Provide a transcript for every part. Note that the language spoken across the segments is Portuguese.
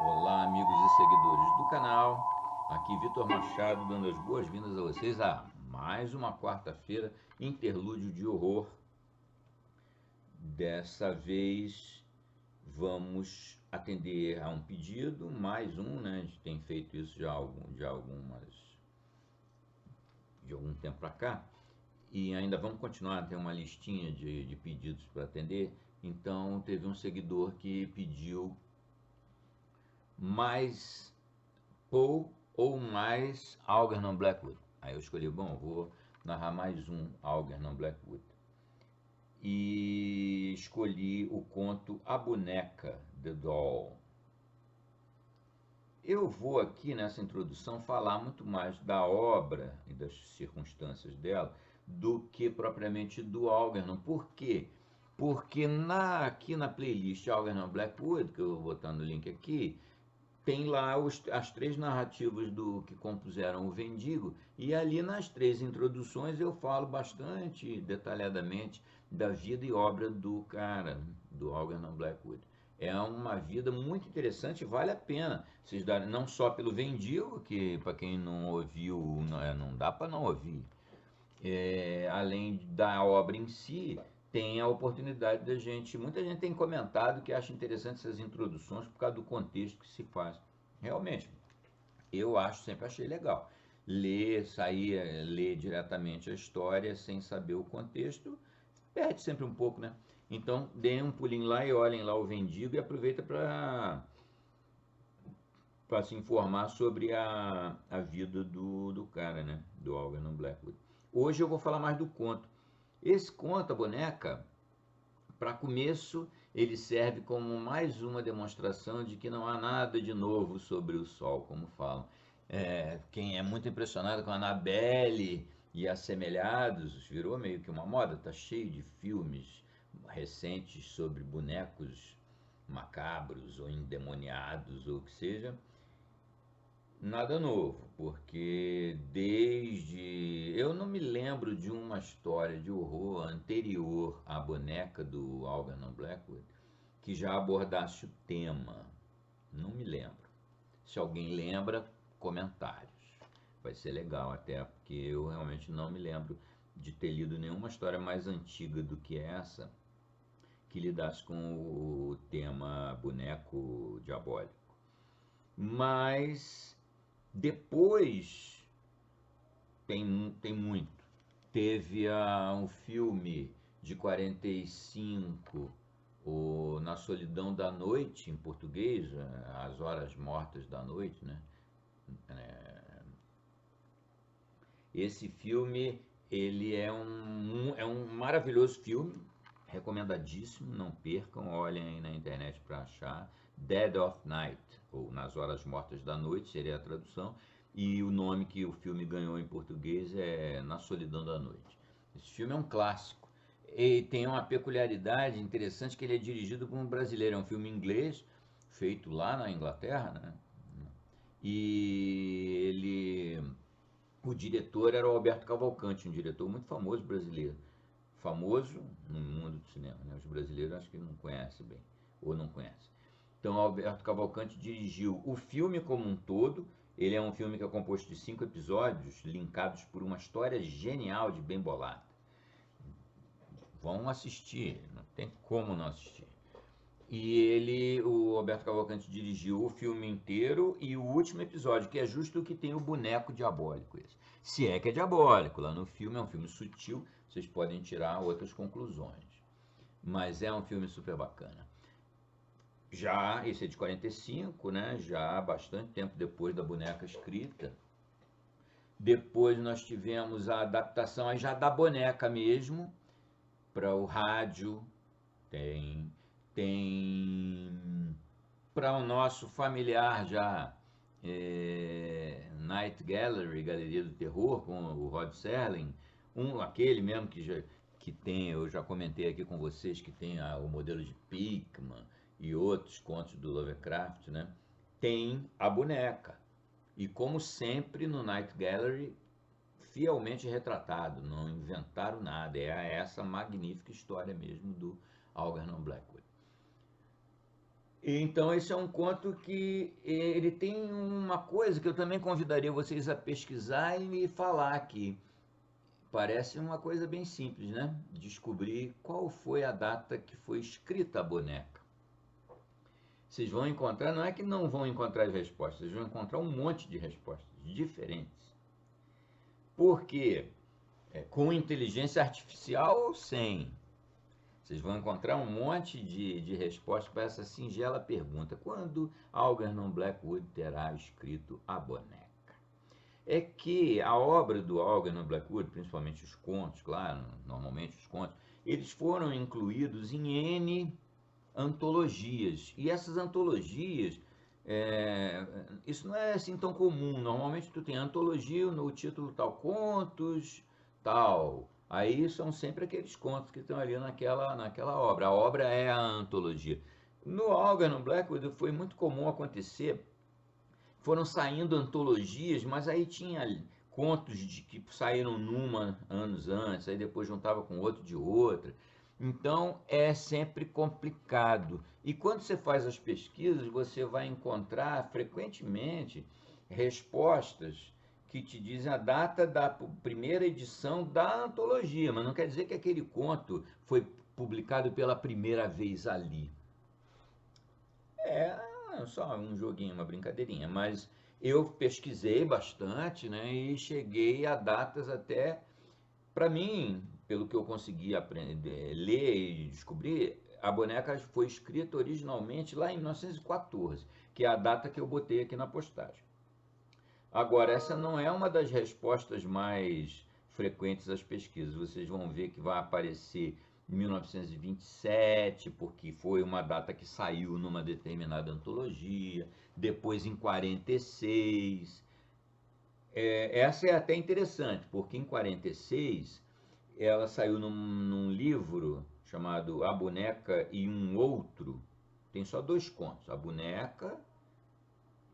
Olá, amigos e seguidores do canal. Aqui Vitor Machado dando as boas-vindas a vocês a mais uma quarta-feira interlúdio de horror. Dessa vez vamos atender a um pedido, mais um, né? A gente tem feito isso já de algum tempo para cá. E ainda vamos continuar, tem uma listinha de pedidos para atender. Então teve um seguidor que pediu mais Poe ou mais Algernon Blackwood. Aí eu escolhi, bom, vou narrar mais um Algernon Blackwood. E escolhi o conto A Boneca, The Doll. Eu vou aqui nessa introdução falar muito mais da obra e das circunstâncias dela do que propriamente do Algernon. Por quê? Porque aqui na playlist Algernon Blackwood, que eu vou botar no link aqui, tem lá as três narrativas do que compuseram o Vendigo, e ali nas três introduções eu falo bastante detalhadamente da vida e obra do cara, do Algernon Blackwood. É uma vida muito interessante, vale a pena vocês darem, não só pelo Vendigo, que para quem não ouviu, não dá para não ouvir, além da obra em si, tem a oportunidade da gente. Muita gente tem comentado que acha interessante essas introduções por causa do contexto que se faz. Realmente, eu sempre achei legal. Ler diretamente a história sem saber o contexto, perde sempre um pouco, né? Então, deem um pulinho lá e olhem lá o Vendigo e aproveita para se informar sobre a vida do cara, né? Do Algernon Blackwood. Hoje eu vou falar mais do conto. Esse conto, a boneca, para começo, ele serve como mais uma demonstração de que não há nada de novo sobre o sol, como falam. Quem é muito impressionado com a Annabelle e Assemelhados, virou meio que uma moda, está cheio de filmes recentes sobre bonecos macabros ou endemoniados ou o que seja. Nada novo, porque desde. Eu não me lembro de uma história de horror anterior à boneca do Algernon Blackwood que já abordasse o tema. Não me lembro. Se alguém lembra, comentários. Vai ser legal, até porque eu realmente não me lembro de ter lido nenhuma história mais antiga do que essa que lidasse com o tema boneco diabólico. Mas depois tem muito. Teve um filme de 45, Na Solidão da Noite, em português, As Horas Mortas da Noite, né? Esse filme, ele é um maravilhoso filme, recomendadíssimo, não percam, olhem aí na internet para achar. Dead of Night, ou Nas Horas Mortas da Noite, seria a tradução, e o nome que o filme ganhou em português é Na Solidão da Noite. Esse filme é um clássico. E tem uma peculiaridade interessante que ele é dirigido por um brasileiro, é um filme inglês, feito lá na Inglaterra, né? E o diretor era o Alberto Cavalcante, um diretor muito famoso brasileiro. Famoso no mundo do cinema, né? Os brasileiros acho que não conhecem bem, ou não conhecem. Então, o Alberto Cavalcante dirigiu o filme como um todo. Ele é um filme que é composto de 5 episódios, linkados por uma história genial de bem bolada. Vão assistir, não tem como não assistir. E o Roberto Cavalcante, dirigiu o filme inteiro e o último episódio, que é justo o que tem o boneco diabólico. Esse. Se é que é diabólico, lá no filme é um filme sutil, vocês podem tirar outras conclusões. Mas é um filme super bacana. Já, esse é de 45, né? Já há bastante tempo depois da boneca escrita. Depois nós tivemos a adaptação aí já da boneca mesmo, para o rádio, tem para o nosso familiar já, Night Gallery, Galeria do Terror, com o Rod Serling, aquele mesmo que tem, eu já comentei aqui com vocês, que tem o modelo de Pickman e outros contos do Lovecraft, né? Tem a boneca. E como sempre no Night Gallery, fielmente retratado, não inventaram nada, é essa magnífica história mesmo do Algernon Blackwood. Então, esse é um conto que ele tem uma coisa que eu também convidaria vocês a pesquisar e me falar aqui. Parece uma coisa bem simples, né? Descobrir qual foi a data que foi escrita a boneca. Vocês vão encontrar, não é que não vão encontrar as respostas, vocês vão encontrar um monte de respostas diferentes. Por quê? Com inteligência artificial ou sem? Vocês vão encontrar um monte de respostas para essa singela pergunta. Quando Algernon Blackwood terá escrito a boneca? É que a obra do Algernon Blackwood, principalmente os contos, claro, normalmente os contos, eles foram incluídos em N antologias. E essas antologias, isso não é assim tão comum. Normalmente tu tem antologia no título tal, contos, tal. Aí são sempre aqueles contos que estão ali naquela obra. A obra é a antologia. No Algernon Blackwood foi muito comum acontecer, foram saindo antologias, mas aí tinha contos que saíram numa anos antes, aí depois juntava com outro de outra. Então é sempre complicado. E quando você faz as pesquisas, você vai encontrar frequentemente respostas que te dizem a data da primeira edição da antologia, mas não quer dizer que aquele conto foi publicado pela primeira vez ali. É só um joguinho, uma brincadeirinha, mas eu pesquisei bastante, né, e cheguei a datas até, para mim, pelo que eu consegui aprender, ler e descobrir, a boneca foi escrita originalmente lá em 1914, que é a data que eu botei aqui na postagem. Agora, essa não é uma das respostas mais frequentes às pesquisas. Vocês vão ver que vai aparecer em 1927, porque foi uma data que saiu numa determinada antologia, depois em 46. Essa é até interessante, porque em 46 ela saiu num livro chamado A Boneca e um Outro. Tem só dois contos, A Boneca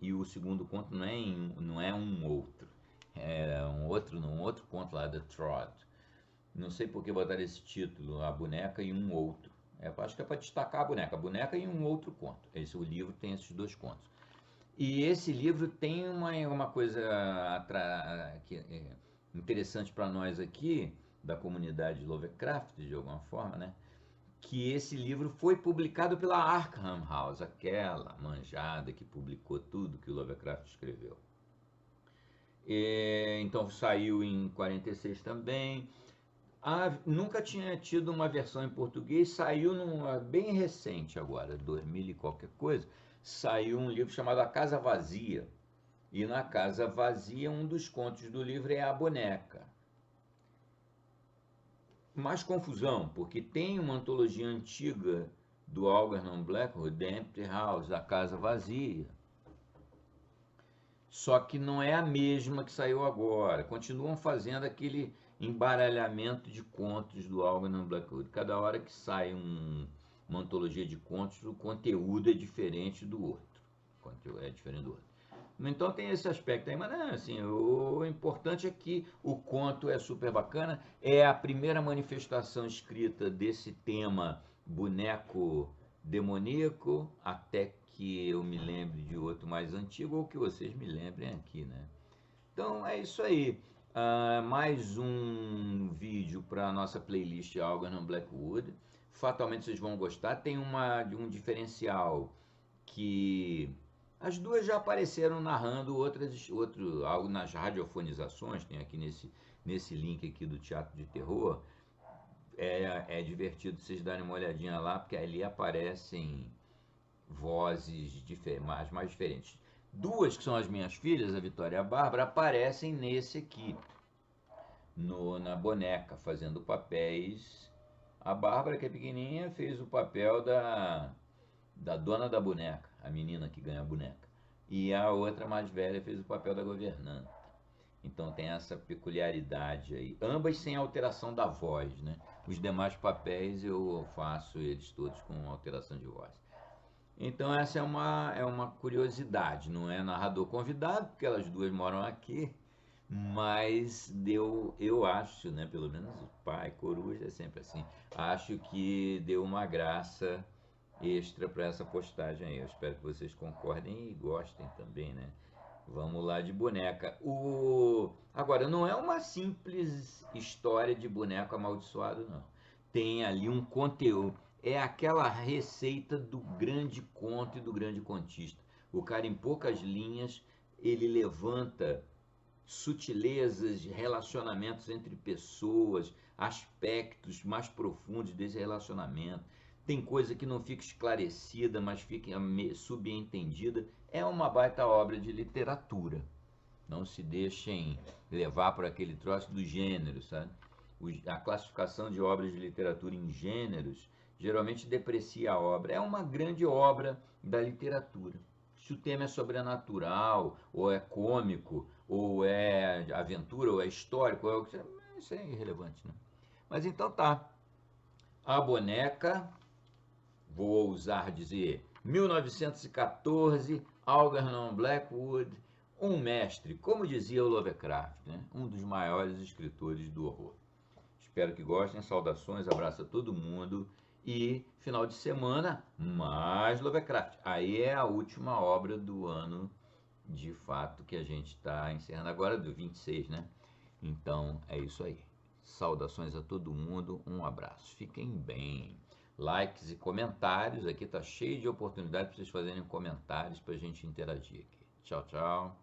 e o segundo conto não é um outro. É um outro conto lá, The Trot. Não sei por que botaram esse título, A Boneca e um Outro. Acho que é para destacar a boneca e um outro conto. O livro tem esses dois contos. E esse livro tem uma coisa interessante para nós aqui, da comunidade Lovecraft, de alguma forma, né? Que esse livro foi publicado pela Arkham House, aquela manjada que publicou tudo que o Lovecraft escreveu. Então saiu em 46 também. Nunca tinha tido uma versão em português, saiu bem recente agora, 2000 e qualquer coisa, saiu um livro chamado A Casa Vazia. E na Casa Vazia, um dos contos do livro é A Boneca. Mais confusão, porque tem uma antologia antiga do Algernon Blackwood, The Empty House, A Casa Vazia. Só que não é a mesma que saiu agora. Continuam fazendo aquele embaralhamento de contos do Algernon Blackwood. Cada hora que sai uma antologia de contos, o conteúdo é diferente do outro. O conteúdo é diferente do outro. Então tem esse aspecto aí, mas não, assim, o importante é que o conto é super bacana, é a primeira manifestação escrita desse tema boneco demoníaco, até que eu me lembre de outro mais antigo, ou que vocês me lembrem aqui, né? Então é isso aí. Mais um vídeo para a nossa playlist Algernon Blackwood. Fatalmente vocês vão gostar. Tem um diferencial que as duas já apareceram narrando algo nas radiofonizações, tem aqui nesse link aqui do Teatro de Terror. É divertido vocês darem uma olhadinha lá, porque ali aparecem vozes mais diferentes. Duas que são as minhas filhas, a Vitória e a Bárbara, aparecem nesse aqui, na boneca, fazendo papéis. A Bárbara, que é pequenininha, fez o papel da dona da boneca, a menina que ganha a boneca. E a outra mais velha fez o papel da governanta. Então tem essa peculiaridade aí. Ambas sem alteração da voz, né? Os demais papéis eu faço eles todos com alteração de voz. Então essa é uma curiosidade, não é narrador convidado, porque elas duas moram aqui, mas eu acho, né, pelo menos o pai, coruja é sempre assim, acho que deu uma graça extra para essa postagem aí. Eu espero que vocês concordem e gostem também, né? Vamos lá de boneca. Agora, não é uma simples história de boneco amaldiçoado, não. Tem ali um conteúdo. É aquela receita do grande conto e do grande contista. O cara, em poucas linhas, ele levanta sutilezas, relacionamentos entre pessoas, aspectos mais profundos desse relacionamento. Tem coisa que não fica esclarecida, mas fica subentendida. É uma baita obra de literatura. Não se deixem levar por aquele troço do gênero, sabe? A classificação de obras de literatura em gêneros geralmente deprecia a obra. É uma grande obra da literatura. Se o tema é sobrenatural, ou é cômico, ou é aventura, ou é histórico, isso é irrelevante, né? Mas então tá. A boneca, vou ousar dizer, 1914, Algernon Blackwood, um mestre, como dizia o Lovecraft, né? Um dos maiores escritores do horror. Espero que gostem, saudações, abraço a todo mundo e final de semana, mais Lovecraft. Aí é a última obra do ano, de fato, que a gente está encerrando agora, do 26, né? Então é isso aí. Saudações a todo mundo, um abraço, fiquem bem. Likes e comentários, aqui tá cheio de oportunidade para vocês fazerem comentários para a gente interagir aqui. Tchau, tchau.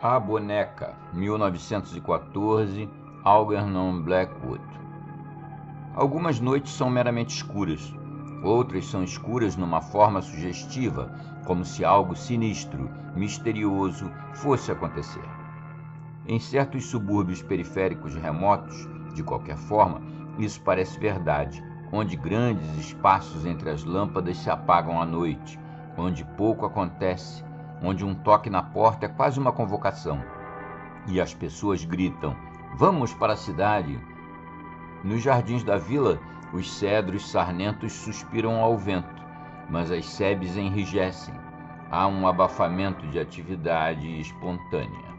A Boneca, 1914, Algernon Blackwood. Algumas noites são meramente escuras, outras são escuras numa forma sugestiva, como se algo sinistro, misterioso fosse acontecer. Em certos subúrbios periféricos remotos, de qualquer forma, isso parece verdade, onde grandes espaços entre as lâmpadas se apagam à noite, onde pouco acontece, onde um toque na porta é quase uma convocação. E as pessoas gritam, vamos para a cidade. Nos jardins da vila, os cedros sarnentos suspiram ao vento, mas as sebes enrijecem. Há um abafamento de atividade espontânea.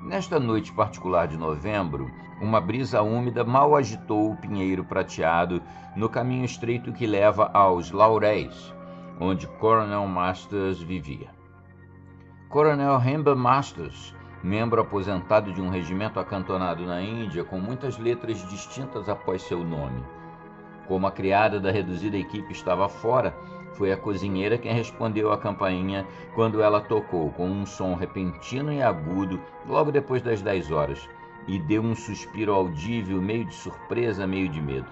Nesta noite particular de novembro, uma brisa úmida mal agitou o pinheiro prateado no caminho estreito que leva aos Lauréis, onde Coronel Masters vivia. Coronel Hember Masters, membro aposentado de um regimento acantonado na Índia com muitas letras distintas após seu nome. Como a criada da reduzida equipe estava fora, foi a cozinheira quem respondeu à campainha quando ela tocou com um som repentino e agudo logo depois das 10 horas, e deu um suspiro audível, meio de surpresa, meio de medo.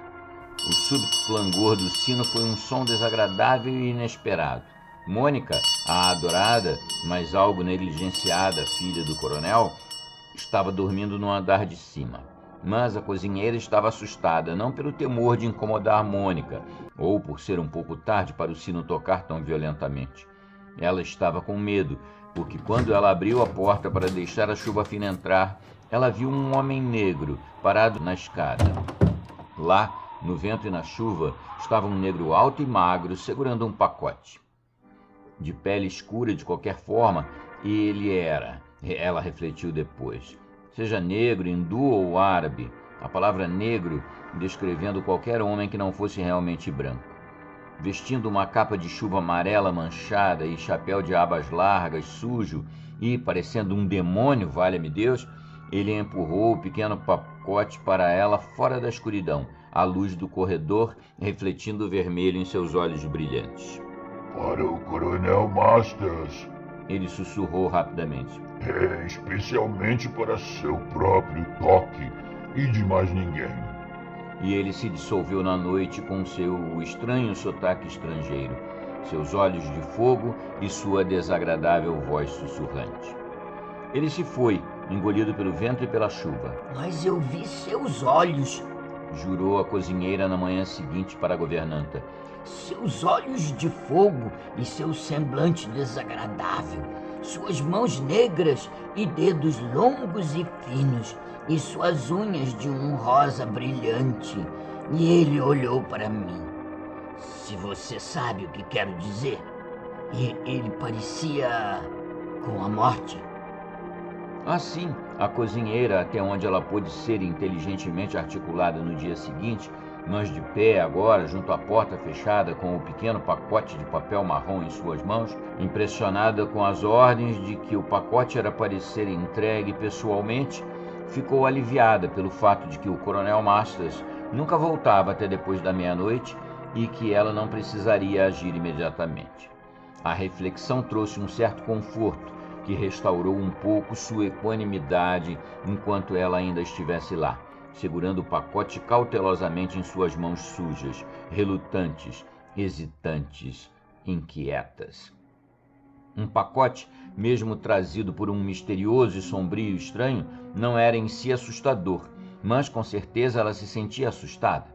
O súbito clangor do sino foi um som desagradável e inesperado. Mônica, a adorada, mas algo negligenciada filha do coronel, estava dormindo no andar de cima. Mas a cozinheira estava assustada, não pelo temor de incomodar Mônica, ou por ser um pouco tarde para o sino tocar tão violentamente. Ela estava com medo, porque quando ela abriu a porta para deixar a chuva fina entrar, ela viu um homem negro parado na escada. Lá, no vento e na chuva, estava um negro alto e magro segurando um pacote. De pele escura de qualquer forma, ele era, ela refletiu depois. Seja negro, hindu ou árabe, a palavra negro descrevendo qualquer homem que não fosse realmente branco. Vestindo uma capa de chuva amarela manchada e chapéu de abas largas, sujo e parecendo um demônio, valha-me Deus, ele empurrou o pequeno pacote para ela fora da escuridão, à luz do corredor, refletindo o vermelho em seus olhos brilhantes. Para o Coronel Masters, ele sussurrou rapidamente. É especialmente para seu próprio toque e de mais ninguém. E ele se dissolveu na noite com seu estranho sotaque estrangeiro, seus olhos de fogo e sua desagradável voz sussurrante. Ele se foi, engolido pelo vento e pela chuva. Mas eu vi seus olhos, jurou a cozinheira na manhã seguinte para a governanta. Seus olhos de fogo e seu semblante desagradável, suas mãos negras e dedos longos e finos, e suas unhas de um rosa brilhante. E ele olhou para mim. Se você sabe o que quero dizer, ele parecia com a morte. Assim, a cozinheira, até onde ela pôde ser inteligentemente articulada no dia seguinte, mas de pé agora, junto à porta fechada com o pequeno pacote de papel marrom em suas mãos, impressionada com as ordens de que o pacote era para ser entregue pessoalmente, ficou aliviada pelo fato de que o Coronel Masters nunca voltava até depois da meia-noite e que ela não precisaria agir imediatamente. A reflexão trouxe um certo conforto, que restaurou um pouco sua equanimidade enquanto ela ainda estivesse lá, segurando o pacote cautelosamente em suas mãos sujas, relutantes, hesitantes, inquietas. Um pacote, mesmo trazido por um misterioso e sombrio estranho, não era em si assustador, mas com certeza ela se sentia assustada.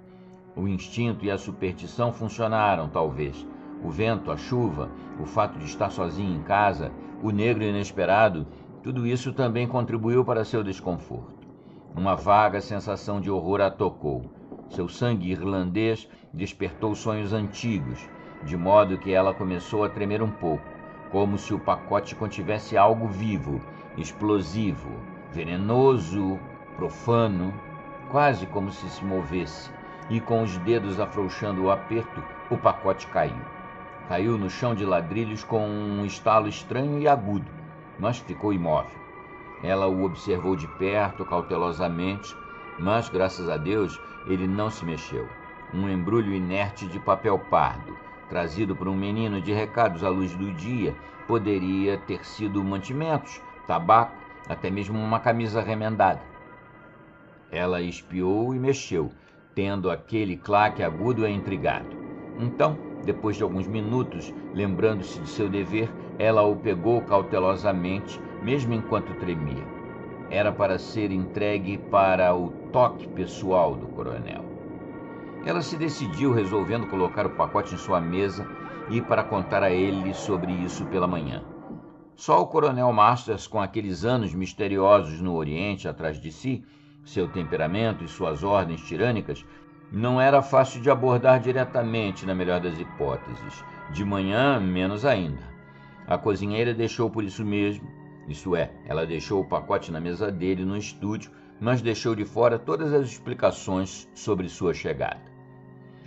O instinto e a superstição funcionaram, talvez. O vento, a chuva, o fato de estar sozinha em casa, o negro inesperado, tudo isso também contribuiu para seu desconforto. Uma vaga sensação de horror a tocou. Seu sangue irlandês despertou sonhos antigos, de modo que ela começou a tremer um pouco, como se o pacote contivesse algo vivo, explosivo, venenoso, profano, quase como se movesse, e com os dedos afrouxando o aperto, o pacote caiu. Caiu no chão de ladrilhos com um estalo estranho e agudo, mas ficou imóvel. Ela o observou de perto, cautelosamente, mas, graças a Deus, ele não se mexeu. Um embrulho inerte de papel pardo, trazido por um menino de recados à luz do dia, poderia ter sido mantimentos, tabaco, até mesmo uma camisa remendada. Ela espiou e mexeu, tendo aquele claque agudo e intrigado. Então, depois de alguns minutos, lembrando-se de seu dever, ela o pegou cautelosamente, mesmo enquanto tremia. Era para ser entregue para o toque pessoal do coronel. Ela se decidiu, resolvendo colocar o pacote em sua mesa e para contar a ele sobre isso pela manhã. Só o Coronel Masters, com aqueles anos misteriosos no Oriente atrás de si, seu temperamento e suas ordens tirânicas, não era fácil de abordar diretamente, na melhor das hipóteses. De manhã, menos ainda. A cozinheira deixou por isso mesmo, isto é, ela deixou o pacote na mesa dele no estúdio, mas deixou de fora todas as explicações sobre sua chegada.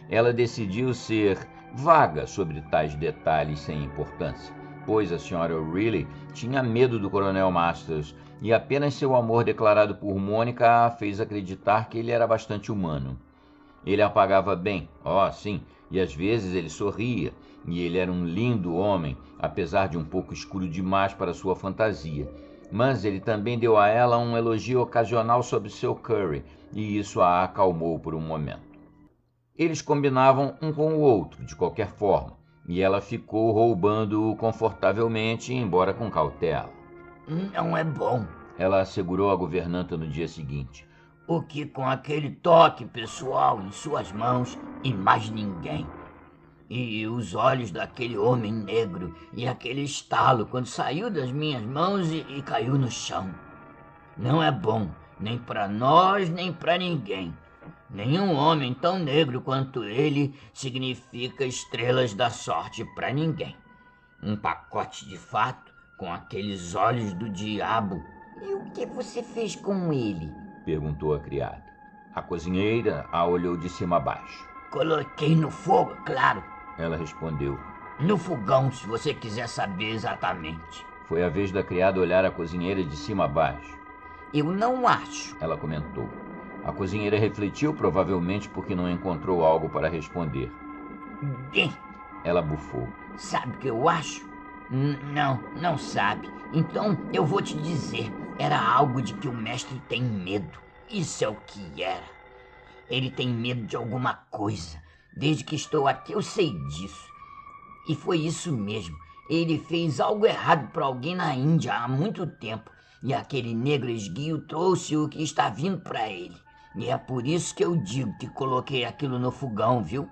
Ela decidiu ser vaga sobre tais detalhes sem importância, pois a Sra. O'Reilly tinha medo do Coronel Masters e apenas seu amor declarado por Mônica a fez acreditar que ele era bastante humano. Ele a pagava bem, sim, e às vezes ele sorria, e ele era um lindo homem, apesar de um pouco escuro demais para sua fantasia. Mas ele também deu a ela um elogio ocasional sobre seu curry, e isso a acalmou por um momento. Eles combinavam um com o outro, de qualquer forma, e ela ficou roubando-o confortavelmente, embora com cautela. Não é bom, ela assegurou à governanta no dia seguinte. O que com aquele toque pessoal em suas mãos e mais ninguém. E os olhos daquele homem negro e aquele estalo quando saiu das minhas mãos e caiu no chão. Não é bom, nem para nós, nem para ninguém. Nenhum homem tão negro quanto ele significa estrelas da sorte para ninguém. Um pacote de fato com aqueles olhos do diabo. E o que você fez com ele? Perguntou a criada. A cozinheira a olhou de cima a baixo. Coloquei no fogo, claro. Ela respondeu. No fogão, se você quiser saber exatamente. Foi a vez da criada olhar a cozinheira de cima a baixo. Eu não acho, ela comentou. A cozinheira refletiu, provavelmente porque não encontrou algo para responder. Bem, ela bufou. Sabe o que eu acho? Não sabe. Então eu vou te dizer. Era algo de que o mestre tem medo. Isso é o que era. Ele tem medo de alguma coisa. Desde que estou aqui eu sei disso. E foi isso mesmo. Ele fez algo errado para alguém na Índia há muito tempo. E aquele negro esguio trouxe o que está vindo para ele. E é por isso que eu digo que coloquei aquilo no fogão, viu?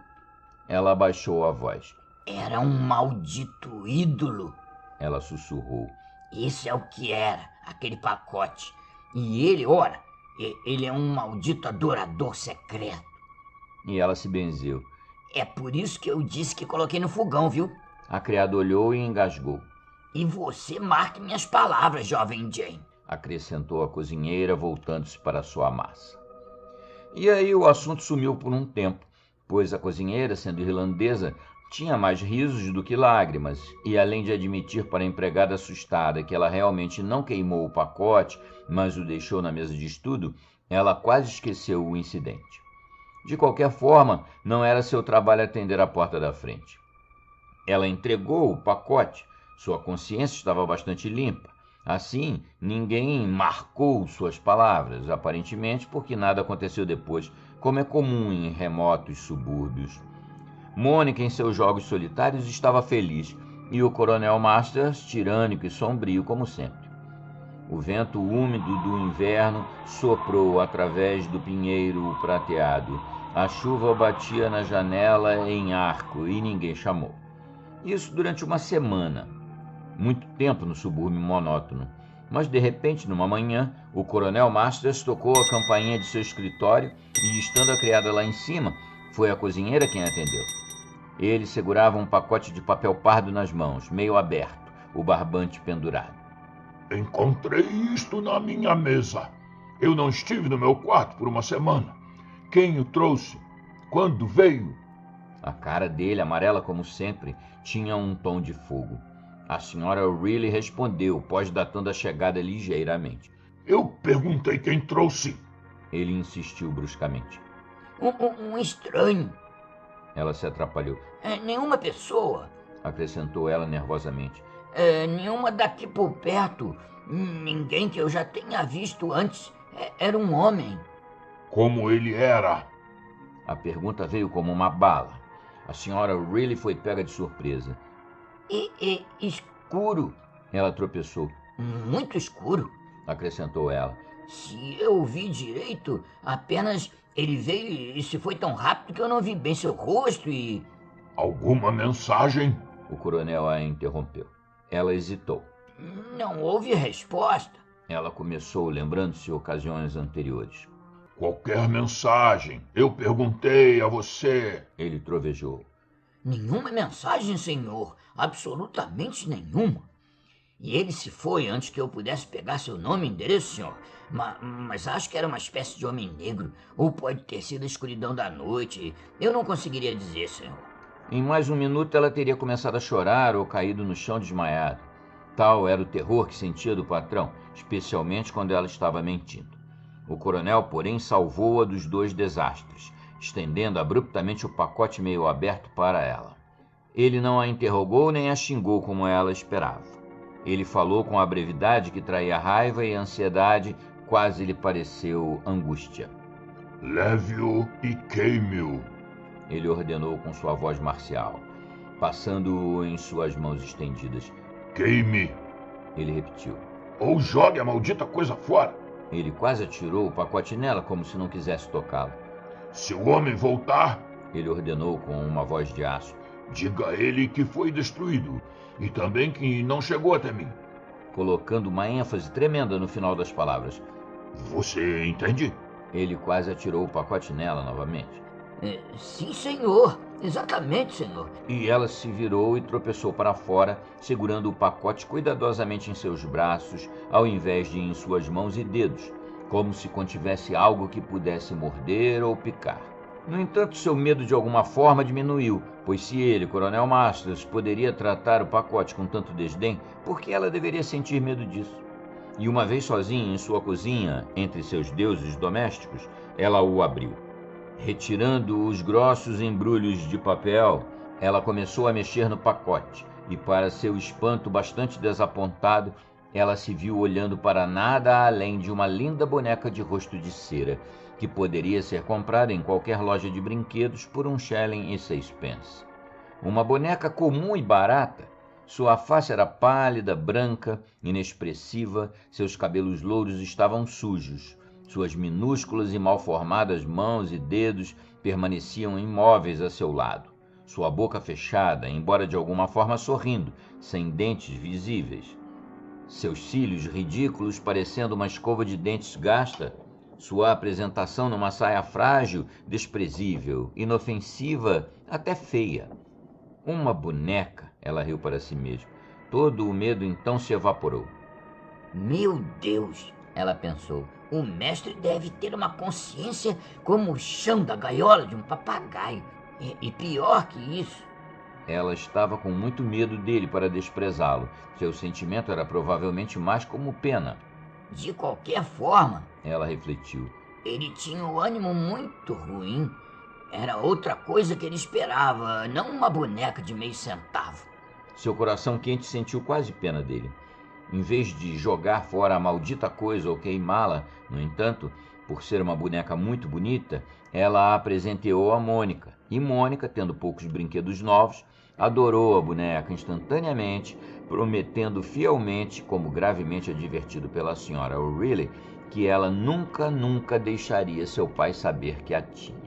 Ela abaixou a voz. Era um maldito ídolo. Ela sussurrou. Isso é o que era, aquele pacote. E ele, ora, ele é um maldito adorador secreto. E ela se benzeu. É por isso que eu disse que coloquei no fogão, viu? A criada olhou e engasgou. E você marque minhas palavras, jovem Jane. acrescentou a cozinheira, voltando-se para sua massa. E aí o assunto sumiu por um tempo, pois a cozinheira, sendo irlandesa, tinha mais risos do que lágrimas, e além de admitir para a empregada assustada que ela realmente não queimou o pacote, mas o deixou na mesa de estudo, ela quase esqueceu o incidente. De qualquer forma, não era seu trabalho atender a porta da frente. Ela entregou o pacote, sua consciência estava bastante limpa. Assim, ninguém marcou suas palavras, aparentemente porque nada aconteceu depois, como é comum em remotos subúrbios. Mônica, em seus jogos solitários, estava feliz, e o Coronel Masters, tirânico e sombrio como sempre. O vento úmido do inverno soprou através do pinheiro prateado. A chuva batia na janela em arco e ninguém chamou. Isso durante uma semana. Muito tempo no subúrbio monótono. Mas, de repente, numa manhã, o Coronel Masters tocou a campainha de seu escritório e, estando a criada lá em cima, foi a cozinheira quem atendeu. Ele segurava um pacote de papel pardo nas mãos, meio aberto, o barbante pendurado. Encontrei isto na minha mesa. Eu não estive no meu quarto por uma semana. Quem o trouxe? Quando veio? A cara dele, amarela como sempre, tinha um tom de fogo. A senhora O'Reilly respondeu, pós-datando a chegada ligeiramente. Eu perguntei quem trouxe. Ele insistiu bruscamente. Um estranho. Ela se atrapalhou. Nenhuma pessoa. Acrescentou ela nervosamente. Nenhuma daqui por perto. Ninguém que eu já tenha visto antes. Era um homem. Como ele era? A pergunta veio como uma bala. A senhora O'Reilly foi pega de surpresa. Escuro. Ela tropeçou. Muito escuro. Acrescentou ela. Se eu vi direito, apenas ele veio e se foi tão rápido que eu não vi bem seu rosto e... Alguma mensagem? O coronel a interrompeu. Ela hesitou. Não houve resposta. Ela começou, lembrando-se ocasiões anteriores. Qualquer mensagem. Eu perguntei a você. Ele trovejou. Nenhuma mensagem, senhor. Absolutamente nenhuma. E ele se foi antes que eu pudesse pegar seu nome e endereço, senhor. Mas acho que era uma espécie de homem negro. Ou pode ter sido a escuridão da noite. Eu não conseguiria dizer, senhor. Em mais um minuto ela teria começado a chorar ou caído no chão desmaiado. Tal era o terror que sentia do patrão, especialmente quando ela estava mentindo. O coronel, porém, salvou-a dos dois desastres, estendendo abruptamente o pacote meio aberto para ela. Ele não a interrogou nem a xingou como ela esperava. Ele falou com a brevidade que traía raiva e ansiedade, quase lhe pareceu angústia. Leve-o e queime-o. Ele ordenou com sua voz marcial, passando-o em suas mãos estendidas. Queime. Ele repetiu. Ou jogue a maldita coisa fora. Ele quase atirou o pacote nela como se não quisesse tocá-lo. Se o homem voltar, ele ordenou com uma voz de aço, diga a ele que foi destruído e também que não chegou até mim. Colocando uma ênfase tremenda no final das palavras. Você entende? Ele quase atirou o pacote nela novamente. Sim, senhor. Exatamente, senhor. E ela se virou e tropeçou para fora, segurando o pacote cuidadosamente em seus braços, ao invés de em suas mãos e dedos, como se contivesse algo que pudesse morder ou picar. No entanto, seu medo de alguma forma diminuiu, pois se ele, Coronel Masters, poderia tratar o pacote com tanto desdém, por que ela deveria sentir medo disso? E uma vez sozinha em sua cozinha, entre seus deuses domésticos, ela o abriu. Retirando os grossos embrulhos de papel, ela começou a mexer no pacote e, para seu espanto bastante desapontado, ela se viu olhando para nada além de uma linda boneca de rosto de cera, que poderia ser comprada em qualquer loja de brinquedos por 1,06 shillings. Uma boneca comum e barata. Sua face era pálida, branca, inexpressiva, seus cabelos louros estavam sujos. Suas minúsculas e mal-formadas mãos e dedos permaneciam imóveis a seu lado. Sua boca fechada, embora de alguma forma sorrindo, sem dentes visíveis. Seus cílios ridículos parecendo uma escova de dentes gasta. Sua apresentação numa saia frágil, desprezível, inofensiva, até feia. Uma boneca, ela riu para si mesma. Todo o medo então se evaporou. Meu Deus, ela pensou, o mestre deve ter uma consciência como o chão da gaiola de um papagaio. E pior que isso. Ela estava com muito medo dele para desprezá-lo. Seu sentimento era provavelmente mais como pena. De qualquer forma, Ela refletiu. ele tinha o ânimo muito ruim. Era outra coisa que ele esperava, não uma boneca de meio centavo. Seu coração quente sentiu quase pena dele. Em vez de jogar fora a maldita coisa ou queimá-la, no entanto, por ser uma boneca muito bonita, ela a presenteou a Mônica. E Mônica, tendo poucos brinquedos novos, adorou a boneca instantaneamente, prometendo fielmente, como gravemente advertido pela senhora O'Reilly, que ela nunca deixaria seu pai saber que a tinha.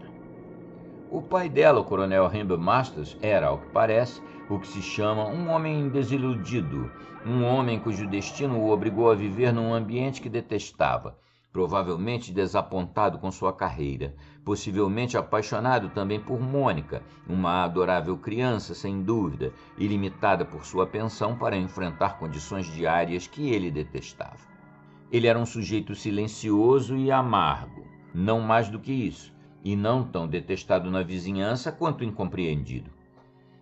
O pai dela, o coronel Henry Masters, era, ao que parece, o que se chama um homem desiludido, um homem cujo destino o obrigou a viver num ambiente que detestava, provavelmente desapontado com sua carreira, possivelmente apaixonado também por Mônica, uma adorável criança, sem dúvida, e limitada por sua pensão para enfrentar condições diárias que ele detestava. Ele era um sujeito silencioso e amargo, não mais do que isso, e não tão detestado na vizinhança quanto incompreendido.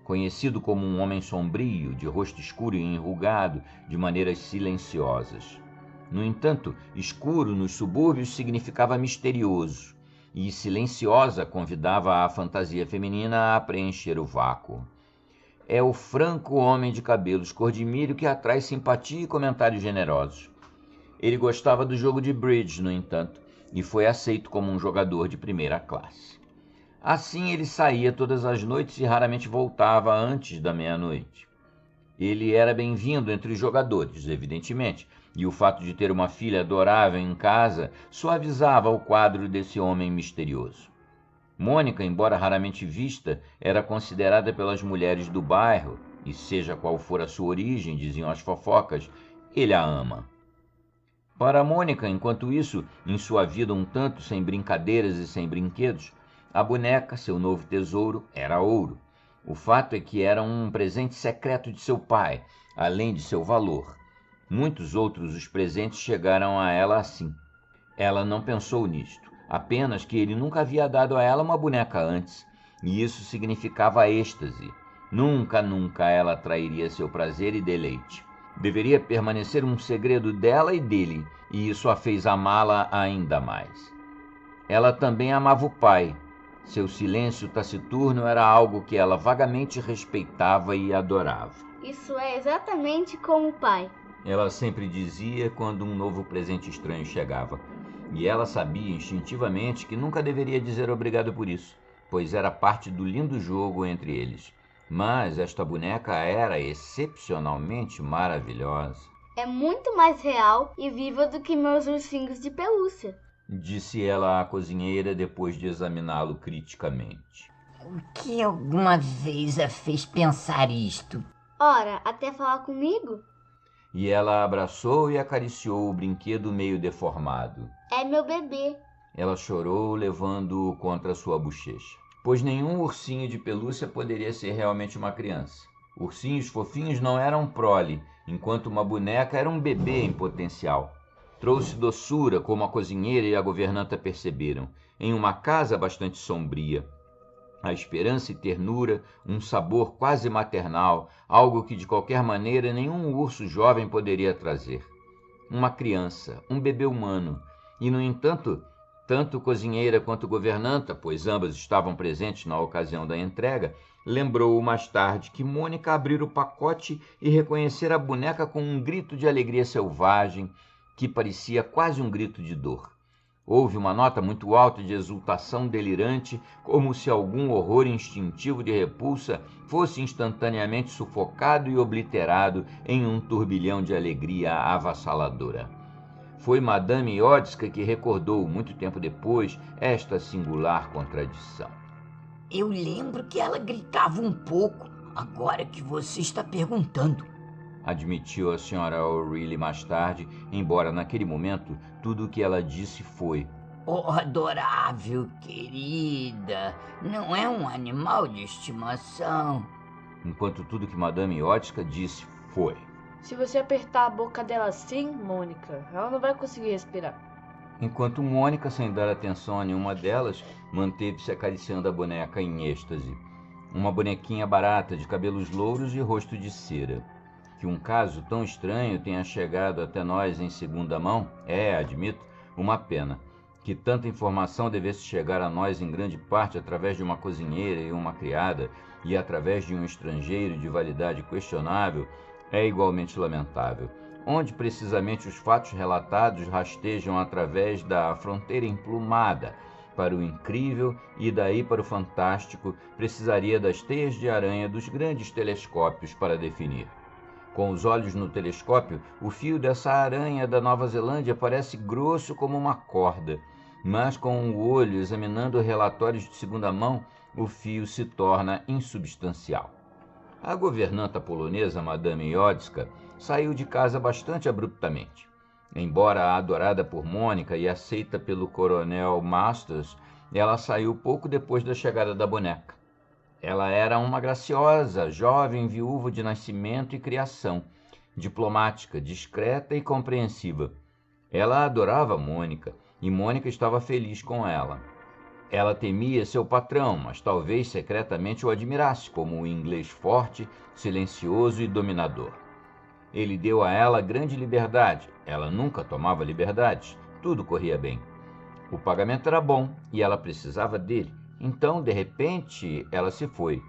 Conhecido como um homem sombrio, de rosto escuro e enrugado, de maneiras silenciosas. No entanto, escuro nos subúrbios significava misterioso, e silenciosa convidava a fantasia feminina a preencher o vácuo. É o franco homem de cabelos cor de milho que atrai simpatia e comentários generosos. Ele gostava do jogo de bridge, no entanto, e foi aceito como um jogador de primeira classe. Assim ele saía todas as noites e raramente voltava antes da meia-noite. Ele era bem-vindo entre os jogadores, evidentemente, e o fato de ter uma filha adorável em casa suavizava o quadro desse homem misterioso. Mônica, embora raramente vista, era considerada pelas mulheres do bairro, e seja qual for a sua origem, diziam as fofocas, ele a ama. Para Mônica, enquanto isso, em sua vida um tanto sem brincadeiras e sem brinquedos, a boneca, seu novo tesouro, era ouro. O fato é que era um presente secreto de seu pai, além de seu valor. Muitos outros os presentes chegaram a ela assim. Ela não pensou nisto, apenas que ele nunca havia dado a ela uma boneca antes, e isso significava êxtase. Nunca ela trairia seu prazer e deleite. Deveria permanecer um segredo dela e dele, e isso a fez amá-la ainda mais. Ela também amava o pai. Seu silêncio taciturno era algo que ela vagamente respeitava e adorava. Isso é exatamente como o pai. Ela sempre dizia quando um novo presente estranho chegava. E ela sabia instintivamente que nunca deveria dizer obrigado por isso, pois era parte do lindo jogo entre eles. Mas esta boneca era excepcionalmente maravilhosa. É muito mais real e viva do que meus ursinhos de pelúcia, disse ela à cozinheira depois de examiná-lo criticamente. O que alguma vez a fez pensar isto? Ora, até falar comigo? E ela abraçou e acariciou o brinquedo meio deformado. É meu bebê. Ela chorou, levando-o contra sua bochecha. Pois nenhum ursinho de pelúcia poderia ser realmente uma criança. Ursinhos fofinhos não eram prole, enquanto uma boneca era um bebê em potencial. Trouxe doçura, como a cozinheira e a governanta perceberam, em uma casa bastante sombria. A esperança e ternura, um sabor quase maternal, algo que de qualquer maneira nenhum urso jovem poderia trazer. Uma criança, um bebê humano, e no entanto, tanto cozinheira quanto governanta, pois ambas estavam presentes na ocasião da entrega, lembrou mais tarde que Mônica abrira o pacote e reconhecera a boneca com um grito de alegria selvagem, que parecia quase um grito de dor. Houve uma nota muito alta de exultação delirante, como se algum horror instintivo de repulsa fosse instantaneamente sufocado e obliterado em um turbilhão de alegria avassaladora. Foi Madame Iodska que recordou, muito tempo depois, esta singular contradição. Eu lembro que ela gritava um pouco, agora que você está perguntando, admitiu a senhora O'Reilly mais tarde, embora naquele momento tudo o que ela disse foi: Oh, adorável, querida, não é um animal de estimação. Enquanto tudo que Madame Iodska disse foi: Se você apertar a boca dela assim, Mônica, ela não vai conseguir respirar. Enquanto Mônica, sem dar atenção a nenhuma delas, manteve-se acariciando a boneca em êxtase. Uma bonequinha barata de cabelos louros e rosto de cera. Que um caso tão estranho tenha chegado até nós em segunda mão é, admito, uma pena. Que tanta informação devesse chegar a nós em grande parte através de uma cozinheira e uma criada e através de um estrangeiro de validade questionável é igualmente lamentável. Onde precisamente os fatos relatados rastejam através da fronteira emplumada para o incrível e daí para o fantástico, precisaria das teias de aranha dos grandes telescópios para definir. Com os olhos no telescópio, o fio dessa aranha da Nova Zelândia parece grosso como uma corda, mas com o olho examinando relatórios de segunda mão, o fio se torna insubstancial. A governanta polonesa, Madame Jodska, saiu de casa bastante abruptamente. Embora adorada por Mônica e aceita pelo coronel Masters, ela saiu pouco depois da chegada da boneca. Ela era uma graciosa, jovem viúva de nascimento e criação, diplomática, discreta e compreensiva. Ela adorava Mônica, e Mônica estava feliz com ela. Ela temia seu patrão, mas talvez secretamente o admirasse como um inglês forte, silencioso e dominador. Ele deu a ela grande liberdade. Ela nunca tomava liberdades. Tudo corria bem. O pagamento era bom e ela precisava dele. Então, de repente, ela se foi.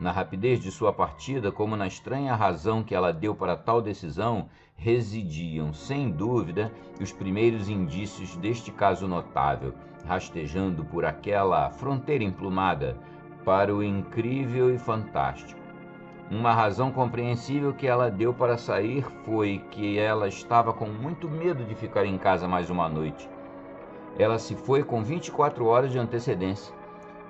Na rapidez de sua partida, como na estranha razão que ela deu para tal decisão, residiam, sem dúvida, os primeiros indícios deste caso notável, rastejando por aquela fronteira emplumada para o incrível e fantástico. Uma razão compreensível que ela deu para sair foi que ela estava com muito medo de ficar em casa mais uma noite. Ela se foi com 24 horas de antecedência.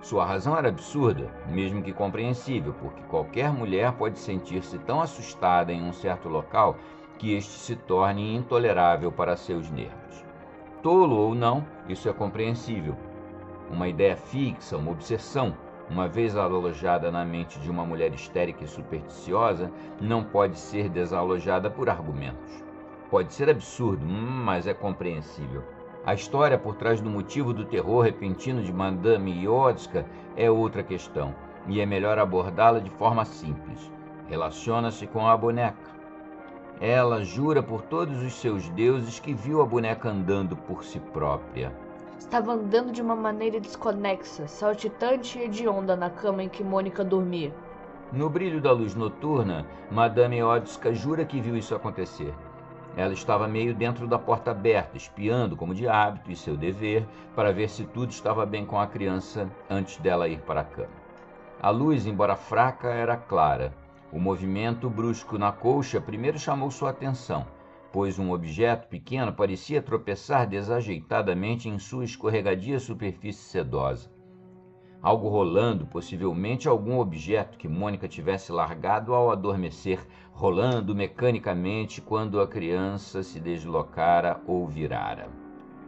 Sua razão era absurda, mesmo que compreensível, porque qualquer mulher pode sentir-se tão assustada em um certo local que este se torne intolerável para seus nervos. Tolo ou não, isso é compreensível. Uma ideia fixa, uma obsessão, uma vez alojada na mente de uma mulher histérica e supersticiosa, não pode ser desalojada por argumentos. Pode ser absurdo, mas é compreensível. A história por trás do motivo do terror repentino de Madame Jodska é outra questão, e é melhor abordá-la de forma simples. Relaciona-se com a boneca. Ela jura por todos os seus deuses que viu a boneca andando por si própria. Estava andando de uma maneira desconexa, saltitante e hedionda na cama em que Mônica dormia. No brilho da luz noturna, Madame Jodska jura que viu isso acontecer. Ela estava meio dentro da porta aberta, espiando como de hábito e seu dever, para ver se tudo estava bem com a criança antes dela ir para a cama. A luz, embora fraca, era clara. O movimento brusco na colcha primeiro chamou sua atenção, pois um objeto pequeno parecia tropeçar desajeitadamente em sua escorregadia superfície sedosa. Algo rolando, possivelmente algum objeto que Mônica tivesse largado ao adormecer, rolando mecanicamente quando a criança se deslocara ou virara.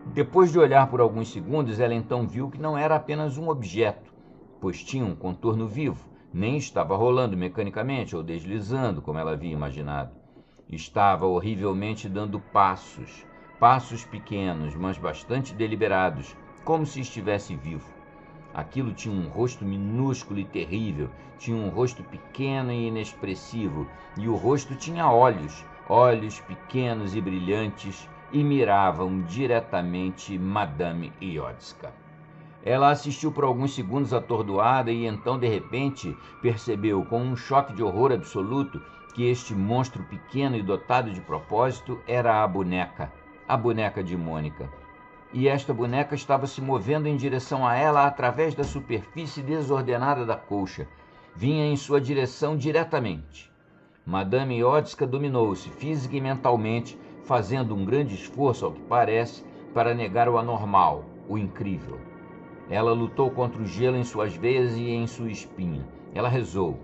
Depois de olhar por alguns segundos, ela então viu que não era apenas um objeto, pois tinha um contorno vivo, nem estava rolando mecanicamente ou deslizando, como ela havia imaginado. Estava horrivelmente dando passos pequenos, mas bastante deliberados, como se estivesse vivo. Aquilo tinha um rosto minúsculo e terrível, tinha um rosto pequeno e inexpressivo, e o rosto tinha olhos pequenos e brilhantes, e miravam diretamente Madame Jodska. Ela assistiu por alguns segundos atordoada e então, de repente, percebeu com um choque de horror absoluto que este monstro pequeno e dotado de propósito era a boneca de Mônica. E esta boneca estava se movendo em direção a ela através da superfície desordenada da colcha. Vinha em sua direção diretamente. Madame Jodska dominou-se física e mentalmente, fazendo um grande esforço, ao que parece, para negar o anormal, o incrível. Ela lutou contra o gelo em suas veias e em sua espinha. Ela rezou.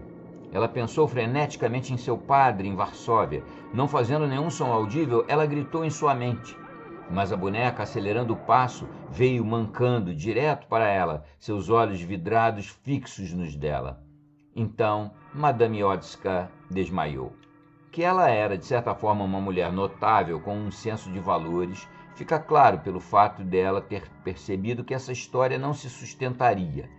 Ela pensou freneticamente em seu padre em Varsóvia. Não fazendo nenhum som audível, ela gritou em sua mente. Mas a boneca, acelerando o passo, veio mancando direto para ela, seus olhos vidrados fixos nos dela. Então, Madame Jodska desmaiou. Que ela era, de certa forma, uma mulher notável com um senso de valores, fica claro pelo fato dela ter percebido que essa história não se sustentaria,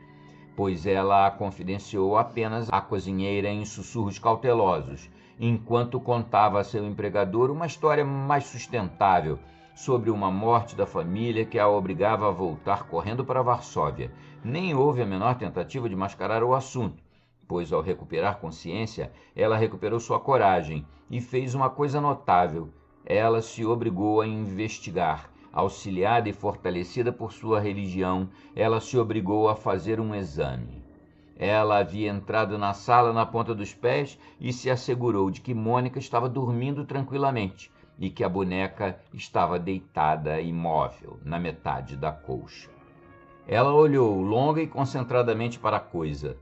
pois ela a confidenciou apenas à cozinheira em sussurros cautelosos, enquanto contava a seu empregador uma história mais sustentável sobre uma morte da família que a obrigava a voltar correndo para Varsóvia. Nem houve a menor tentativa de mascarar o assunto, pois ao recuperar consciência, ela recuperou sua coragem e fez uma coisa notável. Ela se obrigou a investigar. Auxiliada e fortalecida por sua religião, ela se obrigou a fazer um exame. Ela havia entrado na sala na ponta dos pés e se assegurou de que Mônica estava dormindo tranquilamente e que a boneca estava deitada imóvel na metade da colcha. Ela olhou longa e concentradamente para a coisa.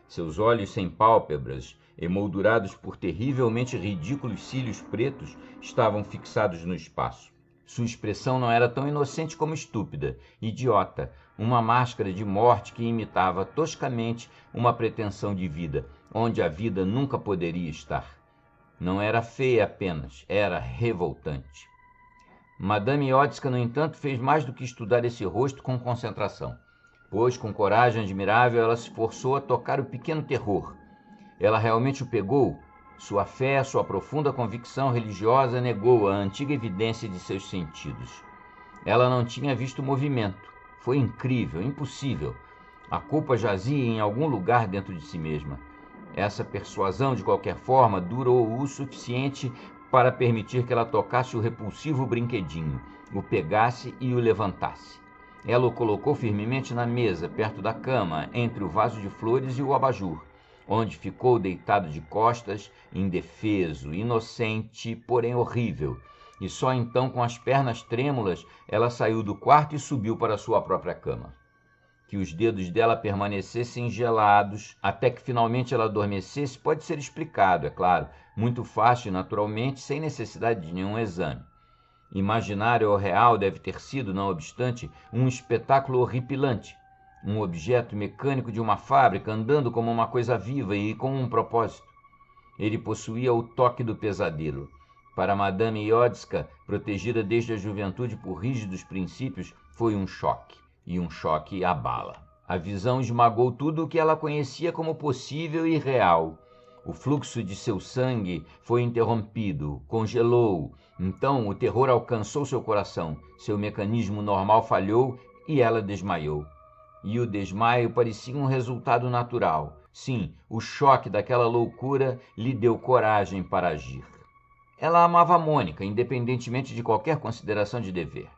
Seus olhos sem pálpebras, emoldurados por terrivelmente ridículos cílios pretos, estavam fixados no espaço. Sua expressão não era tão inocente como estúpida, idiota, uma máscara de morte que imitava toscamente uma pretensão de vida, onde a vida nunca poderia estar. Não era feia apenas, era revoltante. Madame Iodska, no entanto, fez mais do que estudar esse rosto com concentração, pois, com coragem admirável, ela se forçou a tocar o pequeno terror. Ela realmente o pegou. Sua fé, sua profunda convicção religiosa negou a antiga evidência de seus sentidos. Ela não tinha visto movimento. Foi incrível, impossível. A culpa jazia em algum lugar dentro de si mesma. Essa persuasão, de qualquer forma, durou o suficiente para permitir que ela tocasse o repulsivo brinquedinho, o pegasse e o levantasse. Ela o colocou firmemente na mesa, perto da cama, entre o vaso de flores e o abajur, onde ficou deitado de costas, indefeso, inocente, porém horrível. E só então, com as pernas trêmulas, ela saiu do quarto e subiu para sua própria cama. Que os dedos dela permanecessem gelados até que finalmente ela adormecesse pode ser explicado, é claro, muito fácil e naturalmente, sem necessidade de nenhum exame. Imaginário ou real deve ter sido, não obstante, um espetáculo horripilante. Um objeto mecânico de uma fábrica andando como uma coisa viva e com um propósito. Ele possuía o toque do pesadelo. Para Madame Iodska, protegida desde a juventude por rígidos princípios, foi um choque. E um choque abala. A visão esmagou tudo o que ela conhecia como possível e real. O fluxo de seu sangue foi interrompido, congelou. Então o terror alcançou seu coração. Seu mecanismo normal falhou e ela desmaiou. E o desmaio parecia um resultado natural. Sim, o choque daquela loucura lhe deu coragem para agir. Ela amava Mônica, independentemente de qualquer consideração de dever.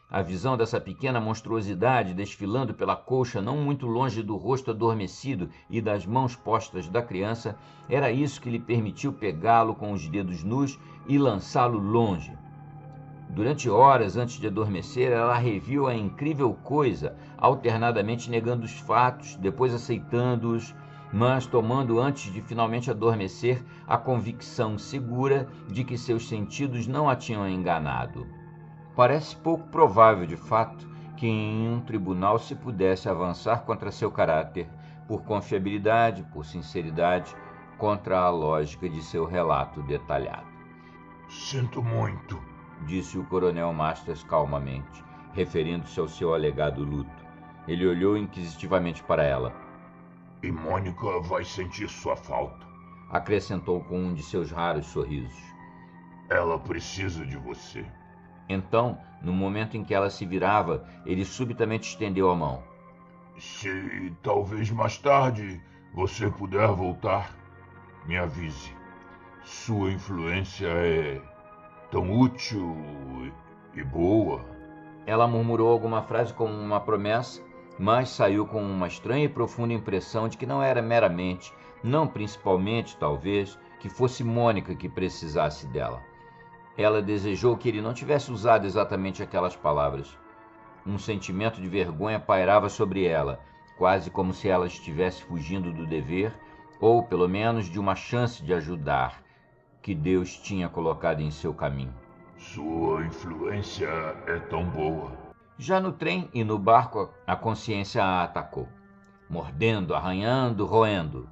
A visão dessa pequena monstruosidade desfilando pela colcha não muito longe do rosto adormecido e das mãos postas da criança era isso que lhe permitiu pegá-lo com os dedos nus e lançá-lo longe. Durante horas antes de adormecer, ela reviu a incrível coisa, alternadamente negando os fatos, depois aceitando-os, mas tomando antes de finalmente adormecer a convicção segura de que seus sentidos não a tinham enganado. Parece pouco provável, de fato, que em um tribunal se pudesse avançar contra seu caráter, por confiabilidade, por sinceridade, contra a lógica de seu relato detalhado. Sinto muito, disse o coronel Masters calmamente, referindo-se ao seu alegado luto. Ele olhou inquisitivamente para ela. E Mônica vai sentir sua falta, acrescentou com um de seus raros sorrisos. Ela precisa de você. Então, no momento em que ela se virava, ele subitamente estendeu a mão. Se talvez mais tarde você puder voltar, me avise. Sua influência é tão útil e boa. Ela murmurou alguma frase como uma promessa, mas saiu com uma estranha e profunda impressão de que não era meramente, não principalmente, talvez, que fosse Mônica que precisasse dela. Ela desejou que ele não tivesse usado exatamente aquelas palavras. Um sentimento de vergonha pairava sobre ela, quase como se ela estivesse fugindo do dever, ou pelo menos de uma chance de ajudar, que Deus tinha colocado em seu caminho. Sua influência é tão boa. Já no trem e no barco, a consciência a atacou, mordendo, arranhando, roendo.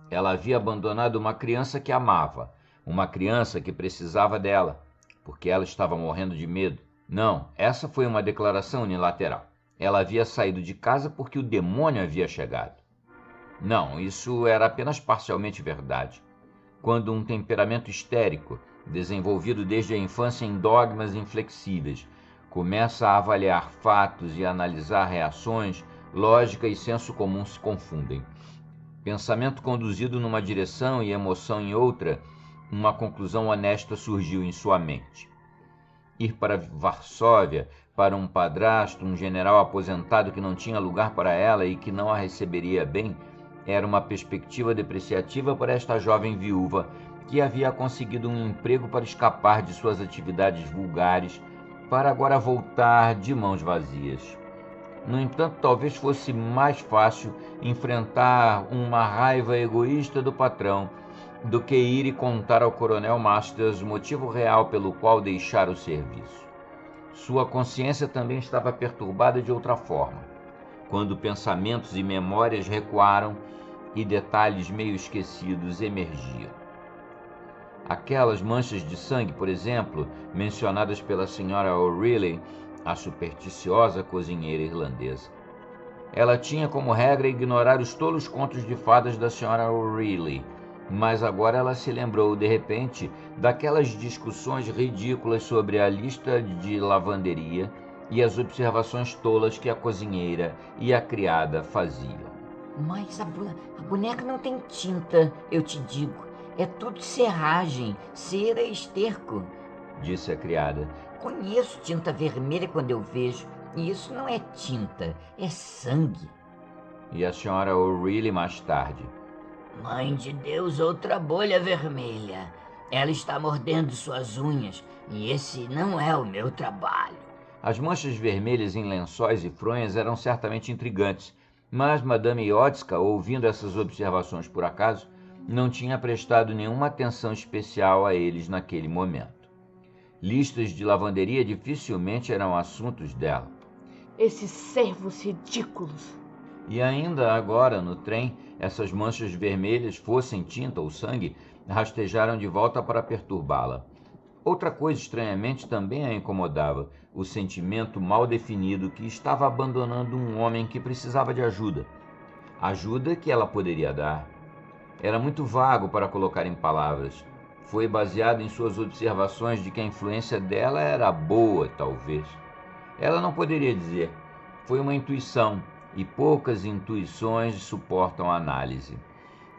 Ela havia abandonado uma criança que amava, uma criança que precisava dela, porque ela estava morrendo de medo. Não, essa foi uma declaração unilateral. Ela havia saído de casa porque o demônio havia chegado. Não, isso era apenas parcialmente verdade. Quando um temperamento histérico, desenvolvido desde a infância em dogmas inflexíveis, começa a avaliar fatos e a analisar reações, lógica e senso comum se confundem. Pensamento conduzido numa direção e emoção em outra, uma conclusão honesta surgiu em sua mente. Ir para Varsóvia, para um padrasto, um general aposentado que não tinha lugar para ela e que não a receberia bem, era uma perspectiva depreciativa para esta jovem viúva que havia conseguido um emprego para escapar de suas atividades vulgares, para agora voltar de mãos vazias. No entanto, talvez fosse mais fácil enfrentar uma raiva egoísta do patrão do que ir e contar ao coronel Masters o motivo real pelo qual deixara o serviço. Sua consciência também estava perturbada de outra forma, quando pensamentos e memórias recuaram e detalhes meio esquecidos emergiam. Aquelas manchas de sangue, por exemplo, mencionadas pela senhora O'Reilly, a supersticiosa cozinheira irlandesa. Ela tinha como regra ignorar os tolos contos de fadas da senhora O'Reilly, mas agora ela se lembrou, de repente, daquelas discussões ridículas sobre a lista de lavanderia e as observações tolas que a cozinheira e a criada faziam. Mas a boneca não tem tinta, eu te digo. É tudo serragem, cera e esterco, disse a criada. Conheço tinta vermelha quando eu vejo, e isso não é tinta, é sangue. E a senhora O'Reilly mais tarde. Mãe de Deus, outra bolha vermelha. Ela está mordendo suas unhas, e esse não é o meu trabalho. As manchas vermelhas em lençóis e fronhas eram certamente intrigantes, mas Madame Iotska, ouvindo essas observações por acaso, não tinha prestado nenhuma atenção especial a eles naquele momento. Listas de lavanderia dificilmente eram assuntos dela. Esses servos ridículos. E ainda agora, no trem, essas manchas vermelhas, fossem tinta ou sangue, rastejaram de volta para perturbá-la. Outra coisa estranhamente também a incomodava, o sentimento mal definido que estava abandonando um homem que precisava de ajuda. Ajuda que ela poderia dar. Era muito vago para colocar em palavras. Foi baseado em suas observações de que a influência dela era boa, talvez. Ela não poderia dizer. Foi uma intuição, e poucas intuições suportam a análise.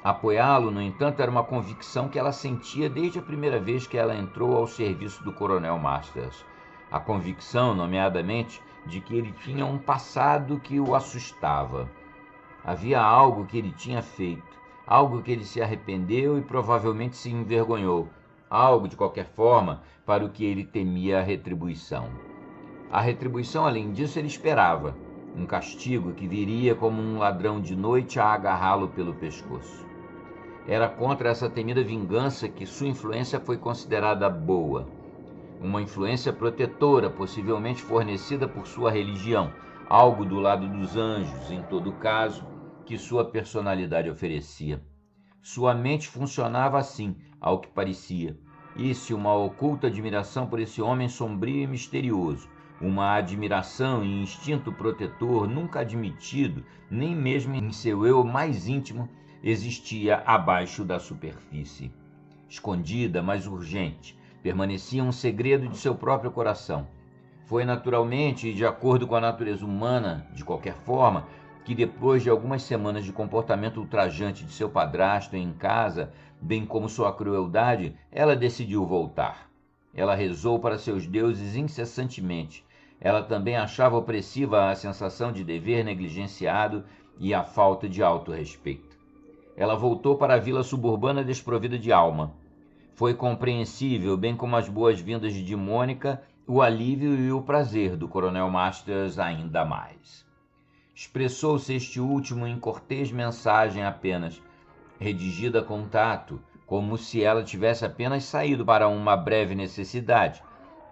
Apoiá-lo, no entanto, era uma convicção que ela sentia desde a primeira vez que ela entrou ao serviço do coronel Masters. A convicção, nomeadamente, de que ele tinha um passado que o assustava. Havia algo que ele tinha feito, algo que ele se arrependeu e provavelmente se envergonhou, algo, de qualquer forma, para o que ele temia a retribuição. A retribuição, além disso, ele esperava, um castigo que viria como um ladrão de noite a agarrá-lo pelo pescoço. Era contra essa temida vingança que sua influência foi considerada boa, uma influência protetora, possivelmente fornecida por sua religião, algo do lado dos anjos, em todo caso, que sua personalidade oferecia. Sua mente funcionava assim, ao que parecia, e uma oculta admiração por esse homem sombrio e misterioso, uma admiração e instinto protetor nunca admitido, nem mesmo em seu eu mais íntimo, existia abaixo da superfície. Escondida, mas urgente, permanecia um segredo de seu próprio coração. Foi naturalmente e de acordo com a natureza humana, de qualquer forma, que depois de algumas semanas de comportamento ultrajante de seu padrasto em casa, bem como sua crueldade, ela decidiu voltar. Ela rezou para seus deuses incessantemente. Ela também achava opressiva a sensação de dever negligenciado e a falta de autorrespeito. Ela voltou para a vila suburbana desprovida de alma. Foi compreensível, bem como as boas-vindas de Mônica, o alívio e o prazer do coronel Masters ainda mais. Expressou-se este último em cortês mensagem apenas, redigida com tato, como se ela tivesse apenas saído para uma breve necessidade,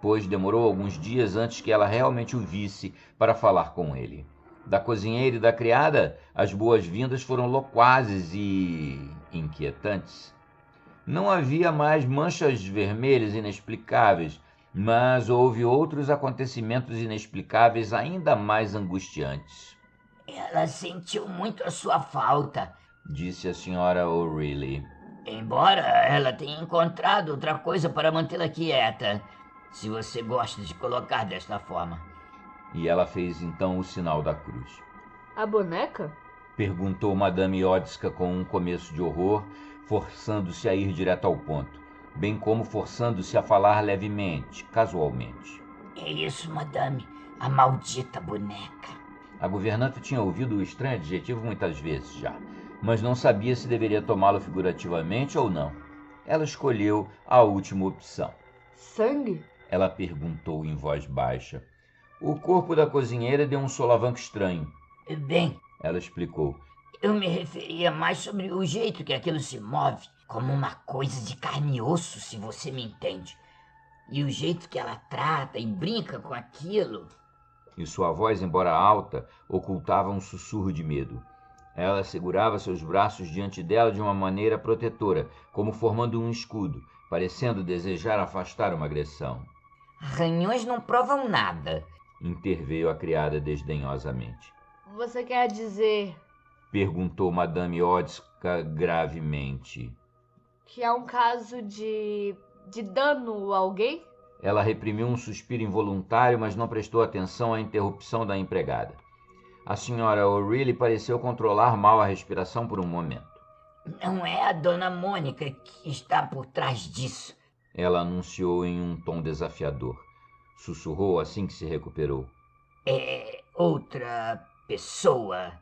pois demorou alguns dias antes que ela realmente o visse para falar com ele. Da cozinheira e da criada, as boas-vindas foram loquazes e inquietantes. Não havia mais manchas vermelhas inexplicáveis, mas houve outros acontecimentos inexplicáveis ainda mais angustiantes. Ela sentiu muito a sua falta, disse a senhora O'Reilly. Embora ela tenha encontrado outra coisa para mantê-la quieta, se você gosta de colocar desta forma. E ela fez então o sinal da cruz. A boneca? Perguntou Madame Iodska com um começo de horror, forçando-se a ir direto ao ponto, bem como forçando-se a falar levemente, casualmente. É isso, madame, a maldita boneca. A governanta tinha ouvido o estranho adjetivo muitas vezes já, mas não sabia se deveria tomá-lo figurativamente ou não. Ela escolheu a última opção. Sangue? Ela perguntou em voz baixa. O corpo da cozinheira deu um solavanco estranho. Bem, ela explicou. Eu me referia mais sobre o jeito que aquilo se move, como uma coisa de carne e osso, se você me entende. E o jeito que ela trata e brinca com aquilo. E sua voz, embora alta, ocultava um sussurro de medo. Ela segurava seus braços diante dela de uma maneira protetora, como formando um escudo, parecendo desejar afastar uma agressão. Arranhões não provam nada, interveio a criada desdenhosamente. Você quer dizer... perguntou Madame Iodska gravemente. Que é um caso de dano a alguém? Ela reprimiu um suspiro involuntário, mas não prestou atenção à interrupção da empregada. A senhora O'Reilly pareceu controlar mal a respiração por um momento. Não é a dona Mônica que está por trás disso, ela anunciou em um tom desafiador. Sussurrou assim que se recuperou. É outra pessoa.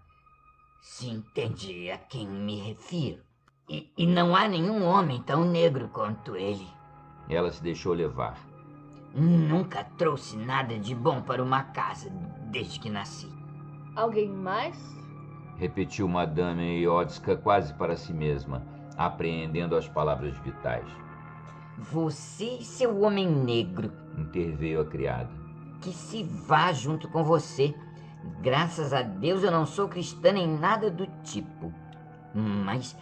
Se entende a quem me refiro. E não há nenhum homem tão negro quanto ele. Ela se deixou levar. Nunca trouxe nada de bom para uma casa desde que nasci. Alguém mais? Repetiu Madame Iodska quase para si mesma, apreendendo as palavras vitais. Você e seu homem negro, interveio a criada. Que se vá junto com você. Graças a Deus eu não sou cristã nem nada do tipo. Mas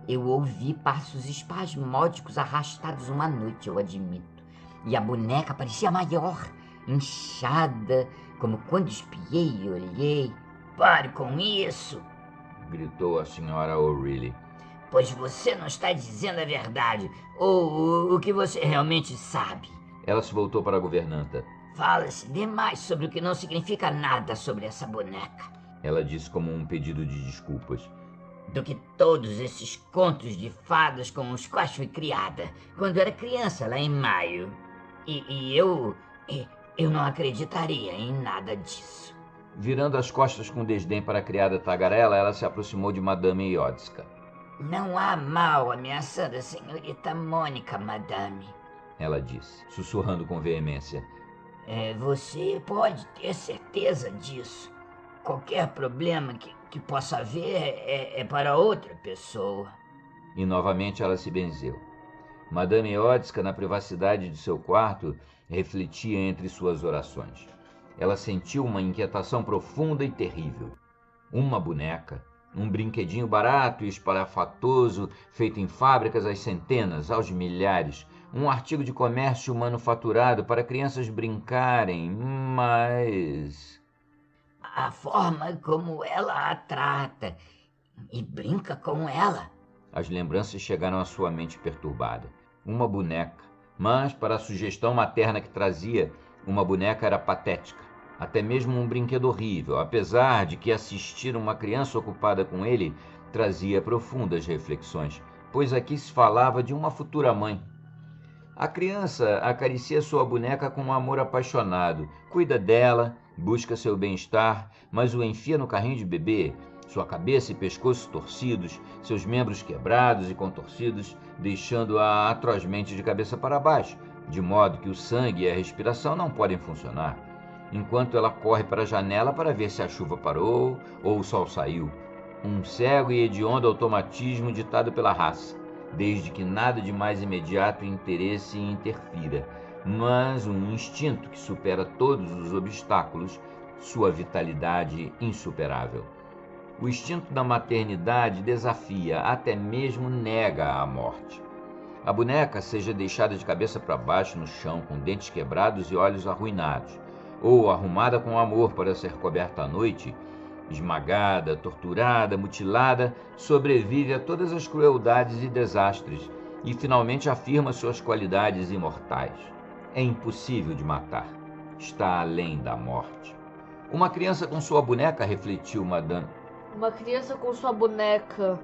eu ouvi passos espasmódicos arrastados uma noite, eu admito. E a boneca parecia maior, inchada, como quando espiei e olhei. Pare com isso! Gritou a senhora O'Reilly. Pois você não está dizendo a verdade, ou o que você realmente sabe. Ela se voltou para a governanta. Fala-se demais sobre o que não significa nada sobre essa boneca. Ela disse como um pedido de desculpas. Do que todos esses contos de fadas com os quais fui criada, quando era criança lá em maio. E eu não acreditaria em nada disso. Virando as costas com desdém para a criada tagarela, ela se aproximou de Madame Iodska. Não há mal ameaçando a senhorita Mônica, madame. Ela disse, sussurrando com veemência. Você pode ter certeza disso. Qualquer problema que possa haver é para outra pessoa. E novamente ela se benzeu. Madame Iodska, na privacidade de seu quarto, refletia entre suas orações. Ela sentiu uma inquietação profunda e terrível. Uma boneca, um brinquedinho barato e espalhafatoso, feito em fábricas às centenas, aos milhares, um artigo de comércio manufaturado para crianças brincarem, mas... A forma como ela a trata e brinca com ela. As lembranças chegaram à sua mente perturbada. Uma boneca, mas para a sugestão materna que trazia, uma boneca era patética. Até mesmo um brinquedo horrível, apesar de que assistir uma criança ocupada com ele trazia profundas reflexões, pois aqui se falava de uma futura mãe. A criança acaricia sua boneca com um amor apaixonado, cuida dela, busca seu bem-estar, mas o enfia no carrinho de bebê, sua cabeça e pescoço torcidos, seus membros quebrados e contorcidos, deixando-a atrozmente de cabeça para baixo, de modo que o sangue e a respiração não podem funcionar, enquanto ela corre para a janela para ver se a chuva parou ou o sol saiu. Um cego e hediondo automatismo ditado pela raça, desde que nada de mais imediato interesse interfira, mas um instinto que supera todos os obstáculos, sua vitalidade insuperável. O instinto da maternidade desafia, até mesmo nega a morte. A boneca seja deixada de cabeça para baixo no chão, com dentes quebrados e olhos arruinados, ou arrumada com amor para ser coberta à noite, esmagada, torturada, mutilada, sobrevive a todas as crueldades e desastres e finalmente afirma suas qualidades imortais. É impossível de matar. Está além da morte. Uma criança com sua boneca, refletiu Madame. Uma criança com sua boneca,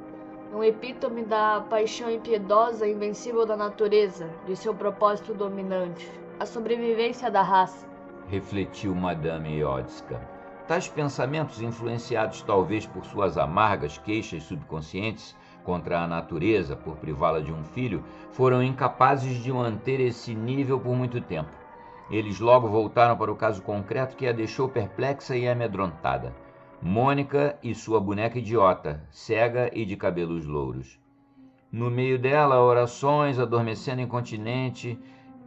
um epítome da paixão impiedosa e invencível da natureza, de seu propósito dominante, a sobrevivência da raça. Refletiu Madame Iodska. Tais pensamentos, influenciados talvez por suas amargas queixas subconscientes contra a natureza por privá-la de um filho, foram incapazes de manter esse nível por muito tempo. Eles logo voltaram para o caso concreto que a deixou perplexa e amedrontada. Mônica e sua boneca idiota, cega e de cabelos louros. No meio dela, orações, adormecendo incontinente,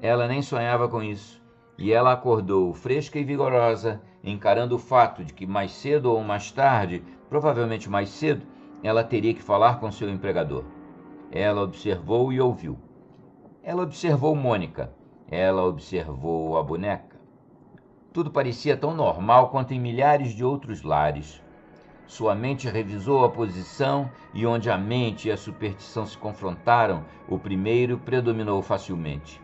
ela nem sonhava com isso. E ela acordou fresca e vigorosa, encarando o fato de que mais cedo ou mais tarde, provavelmente mais cedo, ela teria que falar com seu empregador. Ela observou e ouviu. Ela observou Mônica. Ela observou a boneca. Tudo parecia tão normal quanto em milhares de outros lares. Sua mente revisou a posição e onde a mente e a superstição se confrontaram, o primeiro predominou facilmente.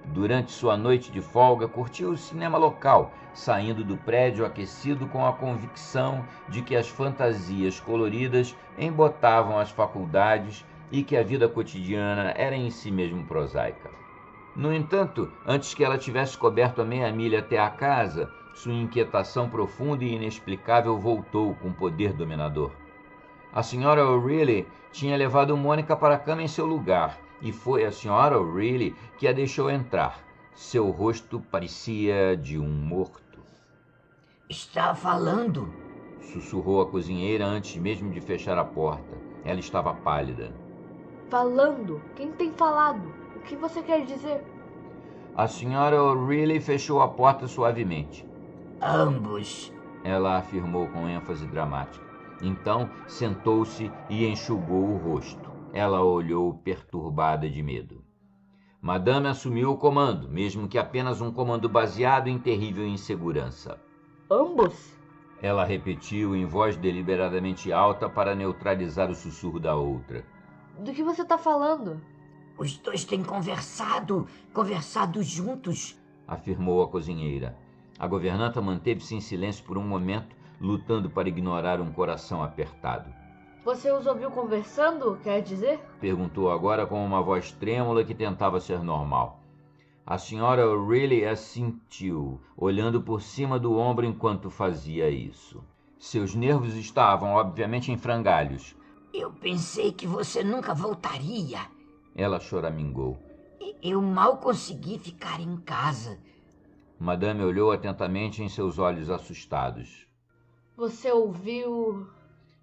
Durante sua noite de folga, curtiu o cinema local, saindo do prédio aquecido com a convicção de que as fantasias coloridas embotavam as faculdades e que a vida cotidiana era em si mesmo prosaica. No entanto, antes que ela tivesse coberto a meia milha até a casa, sua inquietação profunda e inexplicável voltou com poder dominador. A Sra. O'Reilly tinha levado Mônica para a cama em seu lugar, e foi a Sra. O'Reilly que a deixou entrar. Seu rosto parecia de um morto. Está falando? Sussurrou a cozinheira antes mesmo de fechar a porta. Ela estava pálida. Falando? Quem tem falado? O que você quer dizer? A Sra. O'Reilly fechou a porta suavemente. Ambos, Ela afirmou com ênfase dramática. Então sentou-se e enxugou o rosto. Ela olhou perturbada de medo. Madame assumiu o comando, mesmo que apenas um comando baseado em terrível insegurança. Ambos? Ela repetiu em voz deliberadamente alta para neutralizar o sussurro da outra. Do que você está falando? os dois têm conversado juntos. Afirmou a cozinheira. A governanta manteve-se em silêncio por um momento, lutando para ignorar um coração apertado. Você os ouviu conversando, quer dizer? Perguntou agora com uma voz trêmula que tentava ser normal. A Sra. O'Reilly assentiu, olhando por cima do ombro enquanto fazia isso. Seus nervos estavam, obviamente, em frangalhos. Eu pensei que você nunca voltaria. Ela choramingou. Eu mal consegui ficar em casa. Madame olhou atentamente em seus olhos assustados. Você ouviu...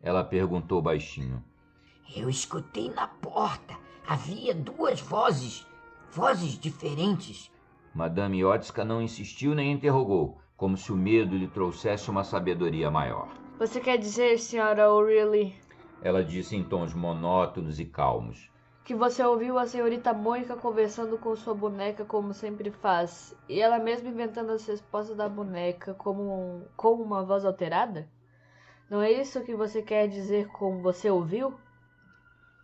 Ela perguntou baixinho. Eu escutei na porta. Havia duas vozes diferentes. Madame Iodska não insistiu nem interrogou, como se o medo lhe trouxesse uma sabedoria maior. Você quer dizer, Sra. O'Reilly, Ela disse em tons monótonos e calmos. que você ouviu a senhorita Mônica conversando com sua boneca como sempre faz, e ela mesma inventando as respostas da boneca com uma voz alterada? Não é isso que você quer dizer com você ouviu?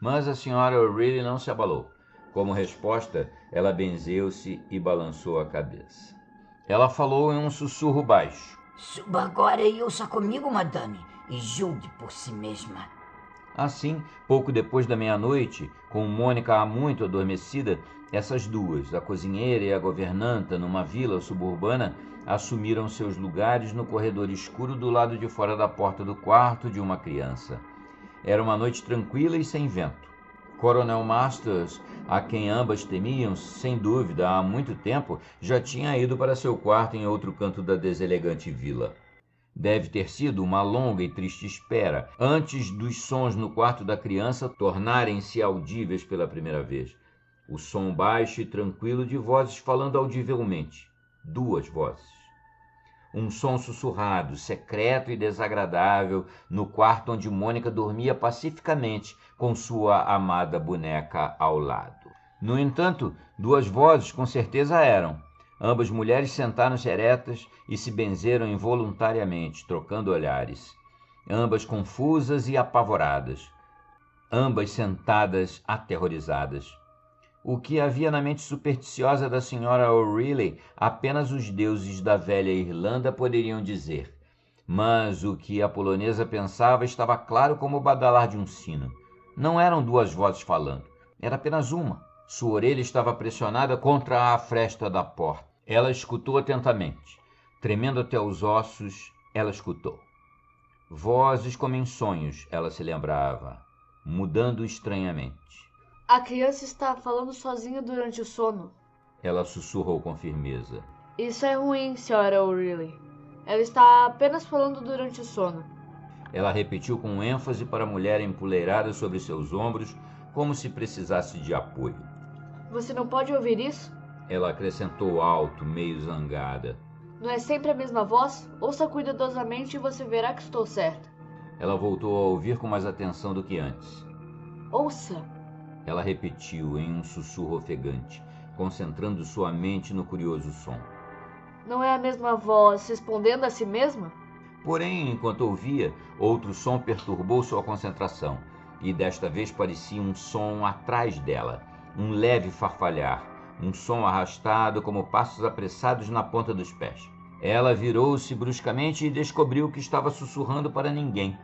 Mas a Sra. O'Reilly não se abalou. Como resposta, ela benzeu-se e balançou a cabeça. Ela falou em um sussurro baixo. Suba agora e ouça comigo, madame, e julgue por si mesma. Assim, pouco depois da meia-noite, com Mônica há muito adormecida, essas duas, a cozinheira e a governanta, numa vila suburbana, assumiram seus lugares no corredor escuro do lado de fora da porta do quarto de uma criança. Era uma noite tranquila e sem vento. Coronel Masters, a quem ambas temiam, sem dúvida, há muito tempo, já tinha ido para seu quarto em outro canto da deselegante vila. Deve ter sido uma longa e triste espera, antes dos sons no quarto da criança tornarem-se audíveis pela primeira vez. O som baixo e tranquilo de vozes falando audivelmente. Duas vozes. Um som sussurrado, secreto e desagradável, no quarto onde Mônica dormia pacificamente com sua amada boneca ao lado. No entanto, duas vozes com certeza eram. Ambas mulheres sentaram-se eretas e se benzeram involuntariamente, trocando olhares. Ambas confusas e apavoradas. Ambas sentadas aterrorizadas. O que havia na mente supersticiosa da senhora O'Reilly apenas os deuses da velha Irlanda poderiam dizer. Mas o que a polonesa pensava estava claro como o badalar de um sino. Não eram duas vozes falando, era apenas uma. Sua orelha estava pressionada contra a fresta da porta. Ela escutou atentamente. Tremendo até os ossos, ela escutou. Vozes como em sonhos, ela se lembrava, mudando estranhamente. A criança está falando sozinha durante o sono. Ela sussurrou com firmeza. Isso é ruim, Sra. O'Reilly. Ela está apenas falando durante o sono. Ela repetiu com ênfase para a mulher empoleirada sobre seus ombros, como se precisasse de apoio. Você não pode ouvir isso? Ela acrescentou alto, meio zangada. Não é sempre a mesma voz? Ouça cuidadosamente e você verá que estou certa. Ela voltou a ouvir com mais atenção do que antes. Ouça! Ela repetiu em um sussurro ofegante, concentrando sua mente no curioso som. Não é a mesma voz respondendo a si mesma? Porém, enquanto ouvia, outro som perturbou sua concentração, e desta vez parecia um som atrás dela, um leve farfalhar, um som arrastado como passos apressados na ponta dos pés. Ela virou-se bruscamente e descobriu que estava sussurrando para ninguém.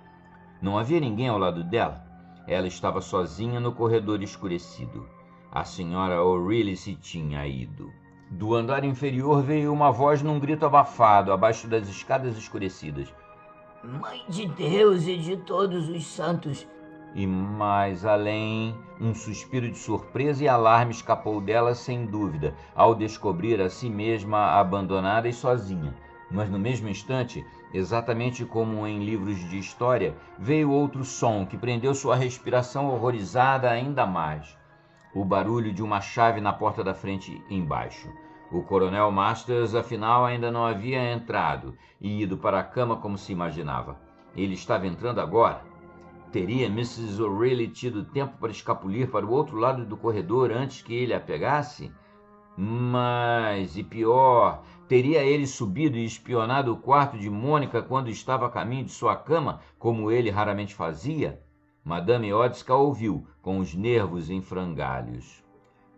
Não havia ninguém ao lado dela. Ela estava sozinha no corredor escurecido. A senhora O'Reilly se tinha ido. Do andar inferior veio uma voz num grito abafado, abaixo das escadas escurecidas. Mãe de Deus e de todos os santos! E mais além, um suspiro de surpresa e alarme escapou dela sem dúvida, ao descobrir a si mesma abandonada e sozinha. Mas no mesmo instante, exatamente como em livros de história, veio outro som que prendeu sua respiração horrorizada ainda mais. O barulho de uma chave na porta da frente embaixo. O coronel Masters, afinal, ainda não havia entrado e ido para a cama como se imaginava. Ele estava entrando agora. Teria Mrs. O'Reilly tido tempo para escapulir para o outro lado do corredor antes que ele a pegasse? Mas, e pior, teria ele subido e espionado o quarto de Mônica quando estava a caminho de sua cama, como ele raramente fazia? Madame Odska ouviu, com os nervos em frangalhos.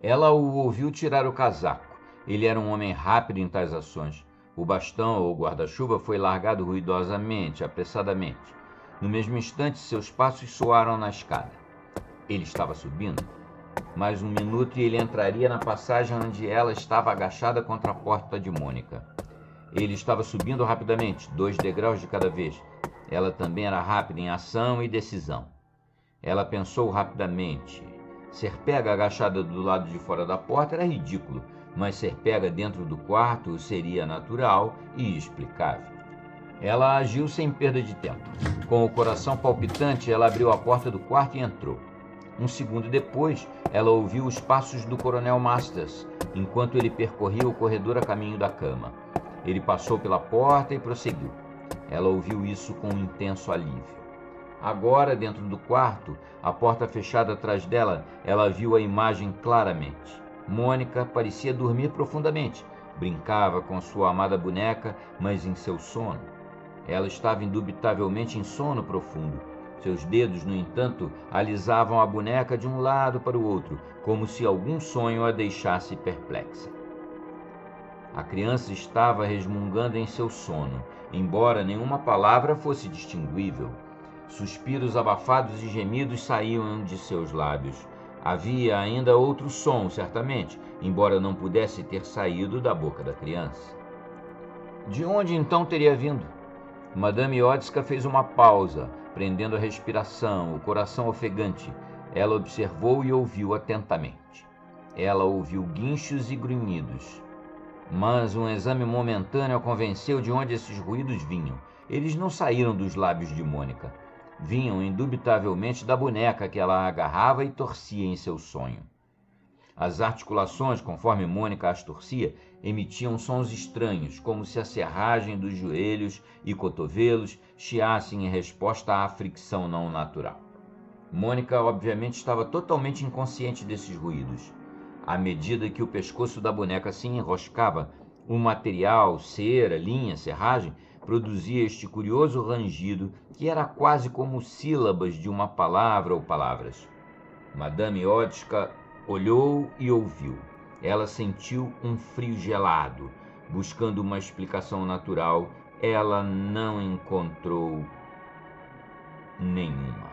Ela o ouviu tirar o casaco. Ele era um homem rápido em tais ações. O bastão ou guarda-chuva foi largado ruidosamente, apressadamente. No mesmo instante, seus passos soaram na escada. Ele estava subindo. Mais um minuto e ele entraria na passagem onde ela estava agachada contra a porta de Mônica. Ele estava subindo rapidamente, 2 degraus de cada vez. Ela também era rápida em ação e decisão. Ela pensou rapidamente. Ser pega agachada do lado de fora da porta era ridículo, mas ser pega dentro do quarto seria natural e explicável. Ela agiu sem perda de tempo. Com o coração palpitante, ela abriu a porta do quarto e entrou. Um segundo depois, ela ouviu os passos do coronel Masters, enquanto ele percorria o corredor a caminho da cama. Ele passou pela porta e prosseguiu. Ela ouviu isso com um intenso alívio. Agora, dentro do quarto, a porta fechada atrás dela, ela viu a imagem claramente. Mônica parecia dormir profundamente. Brincava com sua amada boneca, mas em seu sono. Ela estava indubitavelmente em sono profundo. Seus dedos, no entanto, alisavam a boneca de um lado para o outro, como se algum sonho a deixasse perplexa. A criança estava resmungando em seu sono, embora nenhuma palavra fosse distinguível. Suspiros abafados e gemidos saíam de seus lábios. Havia ainda outro som, certamente, embora não pudesse ter saído da boca da criança. De onde então teria vindo? Madame Odska fez uma pausa, prendendo a respiração, o coração ofegante. Ela observou e ouviu atentamente. Ela ouviu guinchos e grunhidos. Mas um exame momentâneo a convenceu de onde esses ruídos vinham. Eles não saíram dos lábios de Mônica. Vinham indubitavelmente da boneca que ela agarrava e torcia em seu sonho. As articulações, conforme Mônica as torcia, emitiam sons estranhos, como se a serragem dos joelhos e cotovelos chiassem em resposta à fricção não natural. Mônica, obviamente, estava totalmente inconsciente desses ruídos. À medida que o pescoço da boneca se enroscava, o material, cera, linha, serragem, produzia este curioso rangido que era quase como sílabas de uma palavra ou palavras. Madame Iodska olhou e ouviu. Ela sentiu um frio gelado. Buscando uma explicação natural, ela não encontrou nenhuma.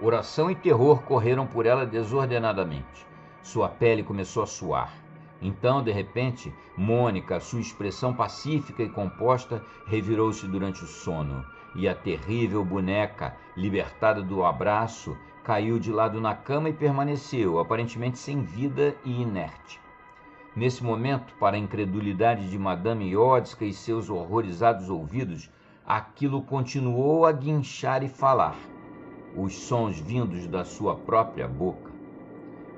Oração e terror correram por ela desordenadamente. Sua pele começou a suar. Então, de repente, Mônica, sua expressão pacífica e composta, revirou-se durante o sono, e a terrível boneca, libertada do abraço, caiu de lado na cama e permaneceu, aparentemente sem vida e inerte. Nesse momento, para a incredulidade de Madame Iodska e seus horrorizados ouvidos, aquilo continuou a guinchar e falar, os sons vindos da sua própria boca.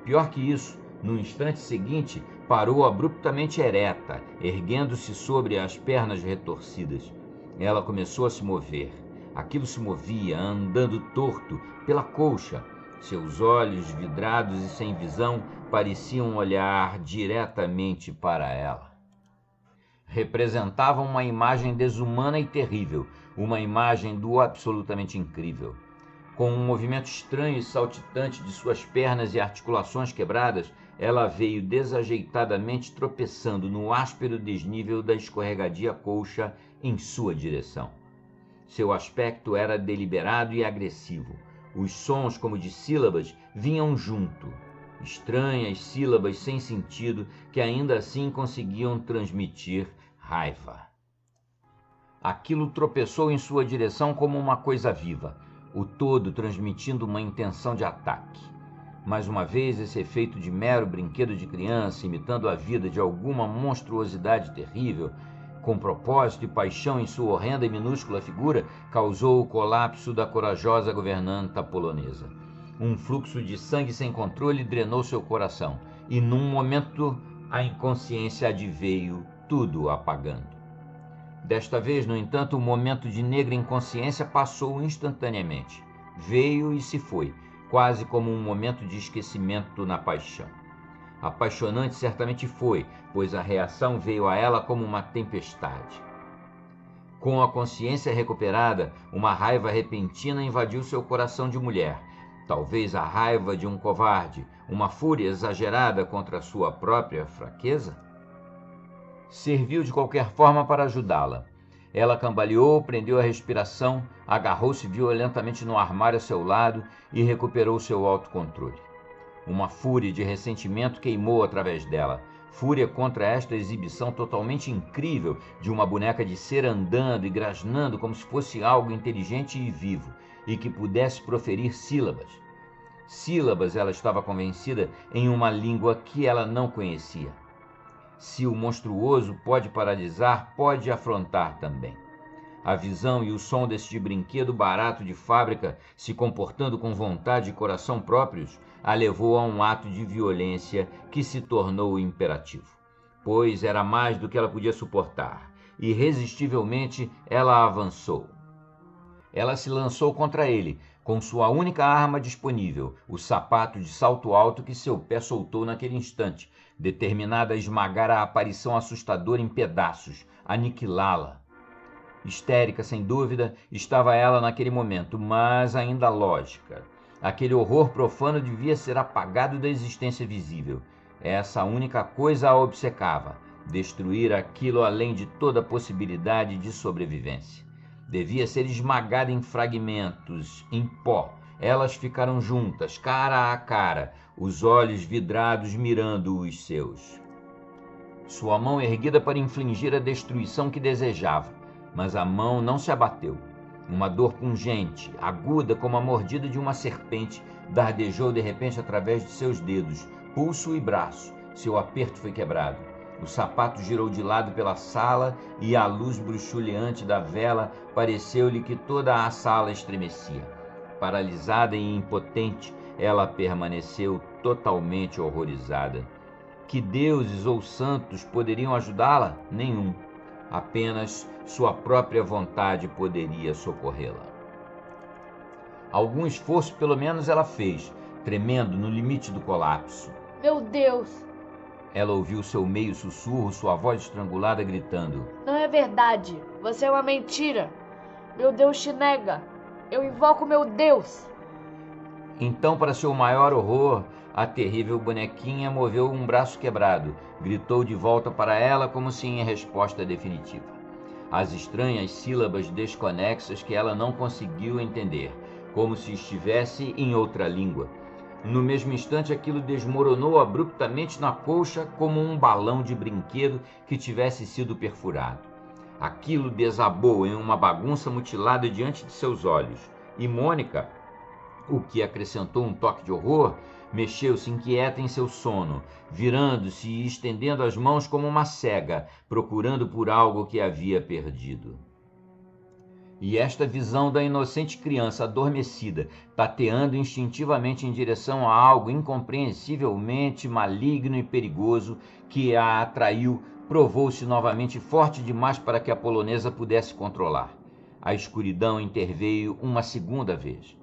Pior que isso, no instante seguinte, parou abruptamente ereta, erguendo-se sobre as pernas retorcidas. Ela começou a se mover. Aquilo se movia, andando torto pela colcha. Seus olhos, vidrados e sem visão, pareciam olhar diretamente para ela. Representavam uma imagem desumana e terrível, uma imagem do absolutamente incrível. Com um movimento estranho e saltitante de suas pernas e articulações quebradas, ela veio desajeitadamente tropeçando no áspero desnível da escorregadia colcha em sua direção. Seu aspecto era deliberado e agressivo. Os sons, como de sílabas, vinham junto. Estranhas sílabas sem sentido que ainda assim conseguiam transmitir raiva. Aquilo tropeçou em sua direção como uma coisa viva, o todo transmitindo uma intenção de ataque. Mais uma vez, esse efeito de mero brinquedo de criança, imitando a vida de alguma monstruosidade terrível, com propósito e paixão em sua horrenda e minúscula figura, causou o colapso da corajosa governanta polonesa. Um fluxo de sangue sem controle drenou seu coração, e num momento a inconsciência adveio, tudo apagando. Desta vez, no entanto, o momento de negra inconsciência passou instantaneamente. Veio e se foi, quase como um momento de esquecimento na paixão. Apaixonante certamente foi, pois a reação veio a ela como uma tempestade. Com a consciência recuperada, uma raiva repentina invadiu seu coração de mulher. Talvez a raiva de um covarde, uma fúria exagerada contra a sua própria fraqueza? Serviu de qualquer forma para ajudá-la. Ela cambaleou, prendeu a respiração, agarrou-se violentamente no armário a seu lado e recuperou seu autocontrole. Uma fúria de ressentimento queimou através dela. Fúria contra esta exibição totalmente incrível de uma boneca de cera andando e grasnando como se fosse algo inteligente e vivo, e que pudesse proferir sílabas. Sílabas, ela estava convencida, em uma língua que ela não conhecia. Se o monstruoso pode paralisar, pode afrontar também. A visão e o som deste brinquedo barato de fábrica, se comportando com vontade e coração próprios, a levou a um ato de violência que se tornou imperativo, pois era mais do que ela podia suportar. Irresistivelmente, ela avançou. Ela se lançou contra ele, com sua única arma disponível, o sapato de salto alto que seu pé soltou naquele instante, determinada a esmagar a aparição assustadora em pedaços, aniquilá-la. Histérica, sem dúvida, estava ela naquele momento, mas ainda lógica. Aquele horror profano devia ser apagado da existência visível. Essa única coisa a obcecava, destruir aquilo além de toda possibilidade de sobrevivência. Devia ser esmagada em fragmentos, em pó. Elas ficaram juntas, cara a cara, os olhos vidrados mirando os seus. Sua mão erguida para infligir a destruição que desejava, mas a mão não se abateu. Uma dor pungente, aguda como a mordida de uma serpente, dardejou de repente através de seus dedos, pulso e braço. Seu aperto foi quebrado. O sapato girou de lado pela sala e à luz bruxuleante da vela pareceu-lhe que toda a sala estremecia. Paralisada e impotente, ela permaneceu totalmente horrorizada. Que deuses ou santos poderiam ajudá-la? Nenhum. Apenas sua própria vontade poderia socorrê-la. Algum esforço, pelo menos, ela fez, tremendo no limite do colapso. Meu Deus! Ela ouviu seu meio sussurro, sua voz estrangulada gritando. Não é verdade. Você é uma mentira. Meu Deus te nega. Eu invoco meu Deus. Então, para seu maior horror, a terrível bonequinha moveu um braço quebrado. Gritou de volta para ela como se em resposta definitiva. As estranhas sílabas desconexas que ela não conseguiu entender, como se estivesse em outra língua. No mesmo instante, aquilo desmoronou abruptamente na colcha como um balão de brinquedo que tivesse sido perfurado. Aquilo desabou em uma bagunça mutilada diante de seus olhos. E Mônica, o que acrescentou um toque de horror, mexeu-se inquieta em seu sono, virando-se e estendendo as mãos como uma cega, procurando por algo que havia perdido. E esta visão da inocente criança adormecida, tateando instintivamente em direção a algo incompreensivelmente maligno e perigoso que a atraiu, provou-se novamente forte demais para que a polonesa pudesse controlar. A escuridão interveio uma segunda vez.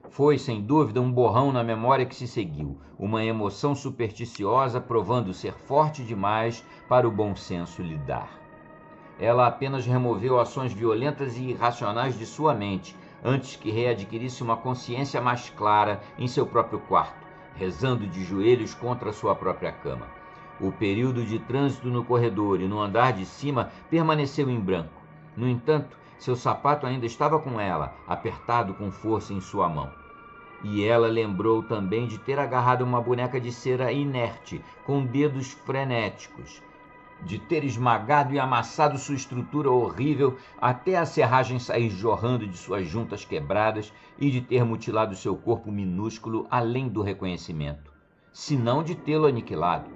Foi, sem dúvida, um borrão na memória que se seguiu, uma emoção supersticiosa provando ser forte demais para o bom senso lidar. Ela apenas removeu ações violentas e irracionais de sua mente, antes que readquirisse uma consciência mais clara em seu próprio quarto, rezando de joelhos contra sua própria cama. O período de trânsito no corredor e no andar de cima permaneceu em branco. No entanto, seu sapato ainda estava com ela, apertado com força em sua mão. E ela lembrou também de ter agarrado uma boneca de cera inerte, com dedos frenéticos, de ter esmagado e amassado sua estrutura horrível até a serragem sair jorrando de suas juntas quebradas e de ter mutilado seu corpo minúsculo além do reconhecimento, se não de tê-lo aniquilado.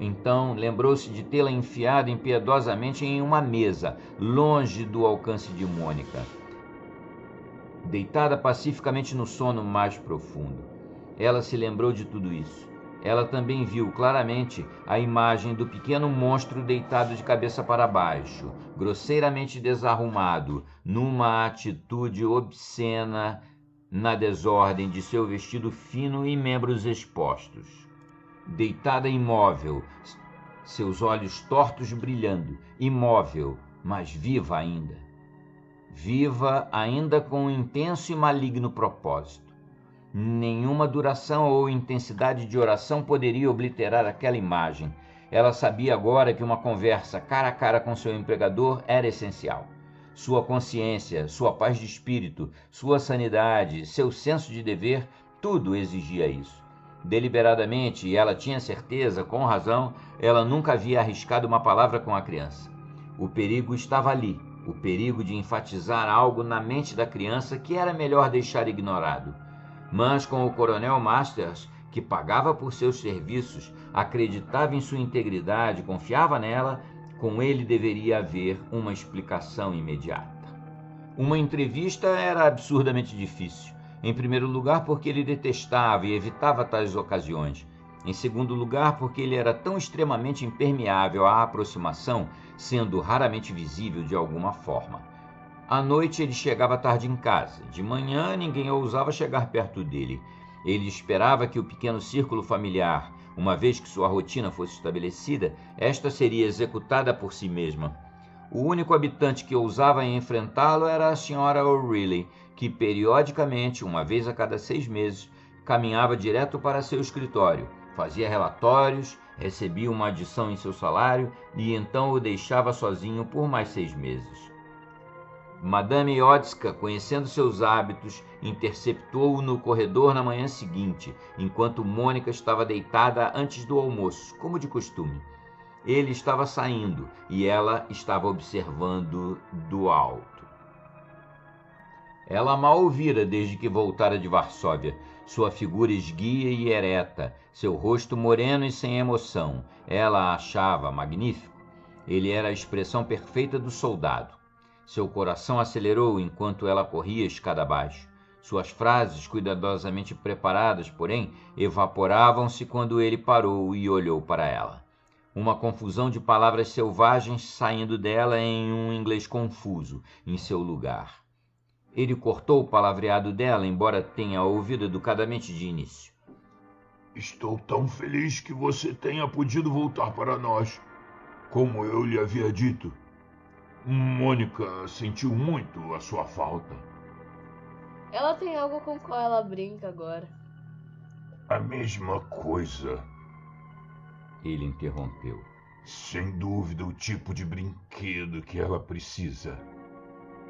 Então lembrou-se de tê-la enfiado impiedosamente em uma mesa, longe do alcance de Mônica, deitada pacificamente no sono mais profundo. Ela se lembrou de tudo isso. Ela também viu claramente a imagem do pequeno monstro deitado de cabeça para baixo, grosseiramente desarrumado, numa atitude obscena na desordem de seu vestido fino e membros expostos. Deitada imóvel, seus olhos tortos brilhando, imóvel, mas viva ainda. Viva ainda com um intenso e maligno propósito. Nenhuma duração ou intensidade de oração poderia obliterar aquela imagem. Ela sabia agora que uma conversa cara a cara com seu empregador era essencial. Sua consciência, sua paz de espírito, sua sanidade, seu senso de dever, tudo exigia isso. Deliberadamente, e ela tinha certeza, com razão, ela nunca havia arriscado uma palavra com a criança. O perigo estava ali, o perigo de enfatizar algo na mente da criança que era melhor deixar ignorado. Mas com o coronel Masters, que pagava por seus serviços, acreditava em sua integridade, confiava nela, com ele deveria haver uma explicação imediata. Uma entrevista era absurdamente difícil. Em primeiro lugar, porque ele detestava e evitava tais ocasiões. Em segundo lugar, porque ele era tão extremamente impermeável à aproximação, sendo raramente visível de alguma forma. À noite ele chegava tarde em casa. De manhã ninguém ousava chegar perto dele. Ele esperava que o pequeno círculo familiar, uma vez que sua rotina fosse estabelecida, esta seria executada por si mesma. O único habitante que ousava enfrentá-lo era a Sra. O'Reilly, que periodicamente, uma vez a cada 6 meses, caminhava direto para seu escritório, fazia relatórios, recebia uma adição em seu salário e então o deixava sozinho por mais 6 meses. Madame Iotska, conhecendo seus hábitos, interceptou-o no corredor na manhã seguinte, enquanto Mônica estava deitada antes do almoço, como de costume. Ele estava saindo e ela estava observando do alto. Ela mal o vira desde que voltara de Varsóvia. Sua figura esguia e ereta, seu rosto moreno e sem emoção. Ela a achava magnífico. Ele era a expressão perfeita do soldado. Seu coração acelerou enquanto ela corria escada abaixo. Suas frases, cuidadosamente preparadas, porém, evaporavam-se quando ele parou e olhou para ela. Uma confusão de palavras selvagens saindo dela em um inglês confuso, em seu lugar. Ele cortou o palavreado dela, embora tenha ouvido educadamente de início. Estou tão feliz que você tenha podido voltar para nós. Como eu lhe havia dito, Mônica sentiu muito a sua falta. Ela tem algo com o qual ela brinca agora. A mesma coisa. Ele interrompeu. Sem dúvida, o tipo de brinquedo que ela precisa.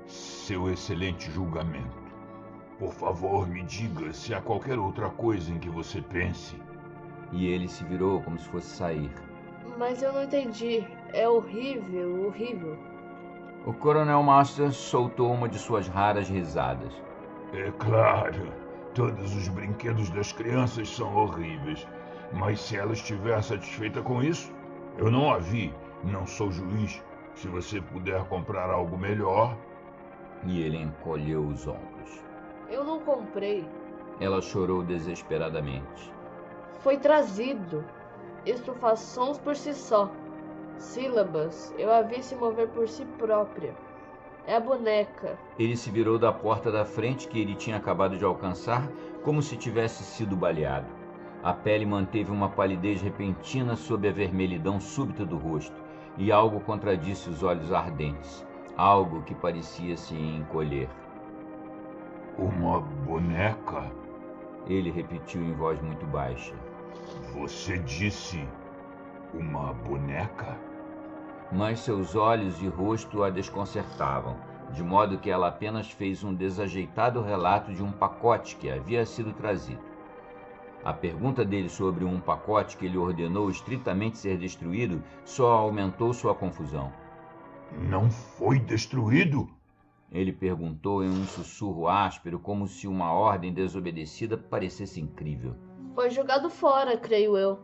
Seu excelente julgamento. Por favor, me diga se há qualquer outra coisa em que você pense. E ele se virou como se fosse sair. Mas eu não entendi. É horrível, horrível. O Coronel Masters soltou uma de suas raras risadas. É claro, todos os brinquedos das crianças são horríveis. Mas se ela estiver satisfeita com isso, eu não a vi, não sou juiz. Se você puder comprar algo melhor... E ele encolheu os ombros. Eu não comprei. Ela chorou desesperadamente. Foi trazido. Isto faz sons por si só. Sílabas. Eu a vi se mover por si própria. É a boneca. Ele se virou da porta da frente que ele tinha acabado de alcançar, como se tivesse sido baleado. A pele manteve uma palidez repentina sob a vermelhidão súbita do rosto, e algo contradisse os olhos ardentes. Algo que parecia se encolher. Uma boneca? Ele repetiu em voz muito baixa. Você disse uma boneca? Mas seus olhos e rosto a desconcertavam, de modo que ela apenas fez um desajeitado relato de um pacote que havia sido trazido. A pergunta dele sobre um pacote que ele ordenou estritamente ser destruído só aumentou sua confusão. Não foi destruído? Ele perguntou em um sussurro áspero, como se uma ordem desobedecida parecesse incrível. Foi jogado fora, creio eu.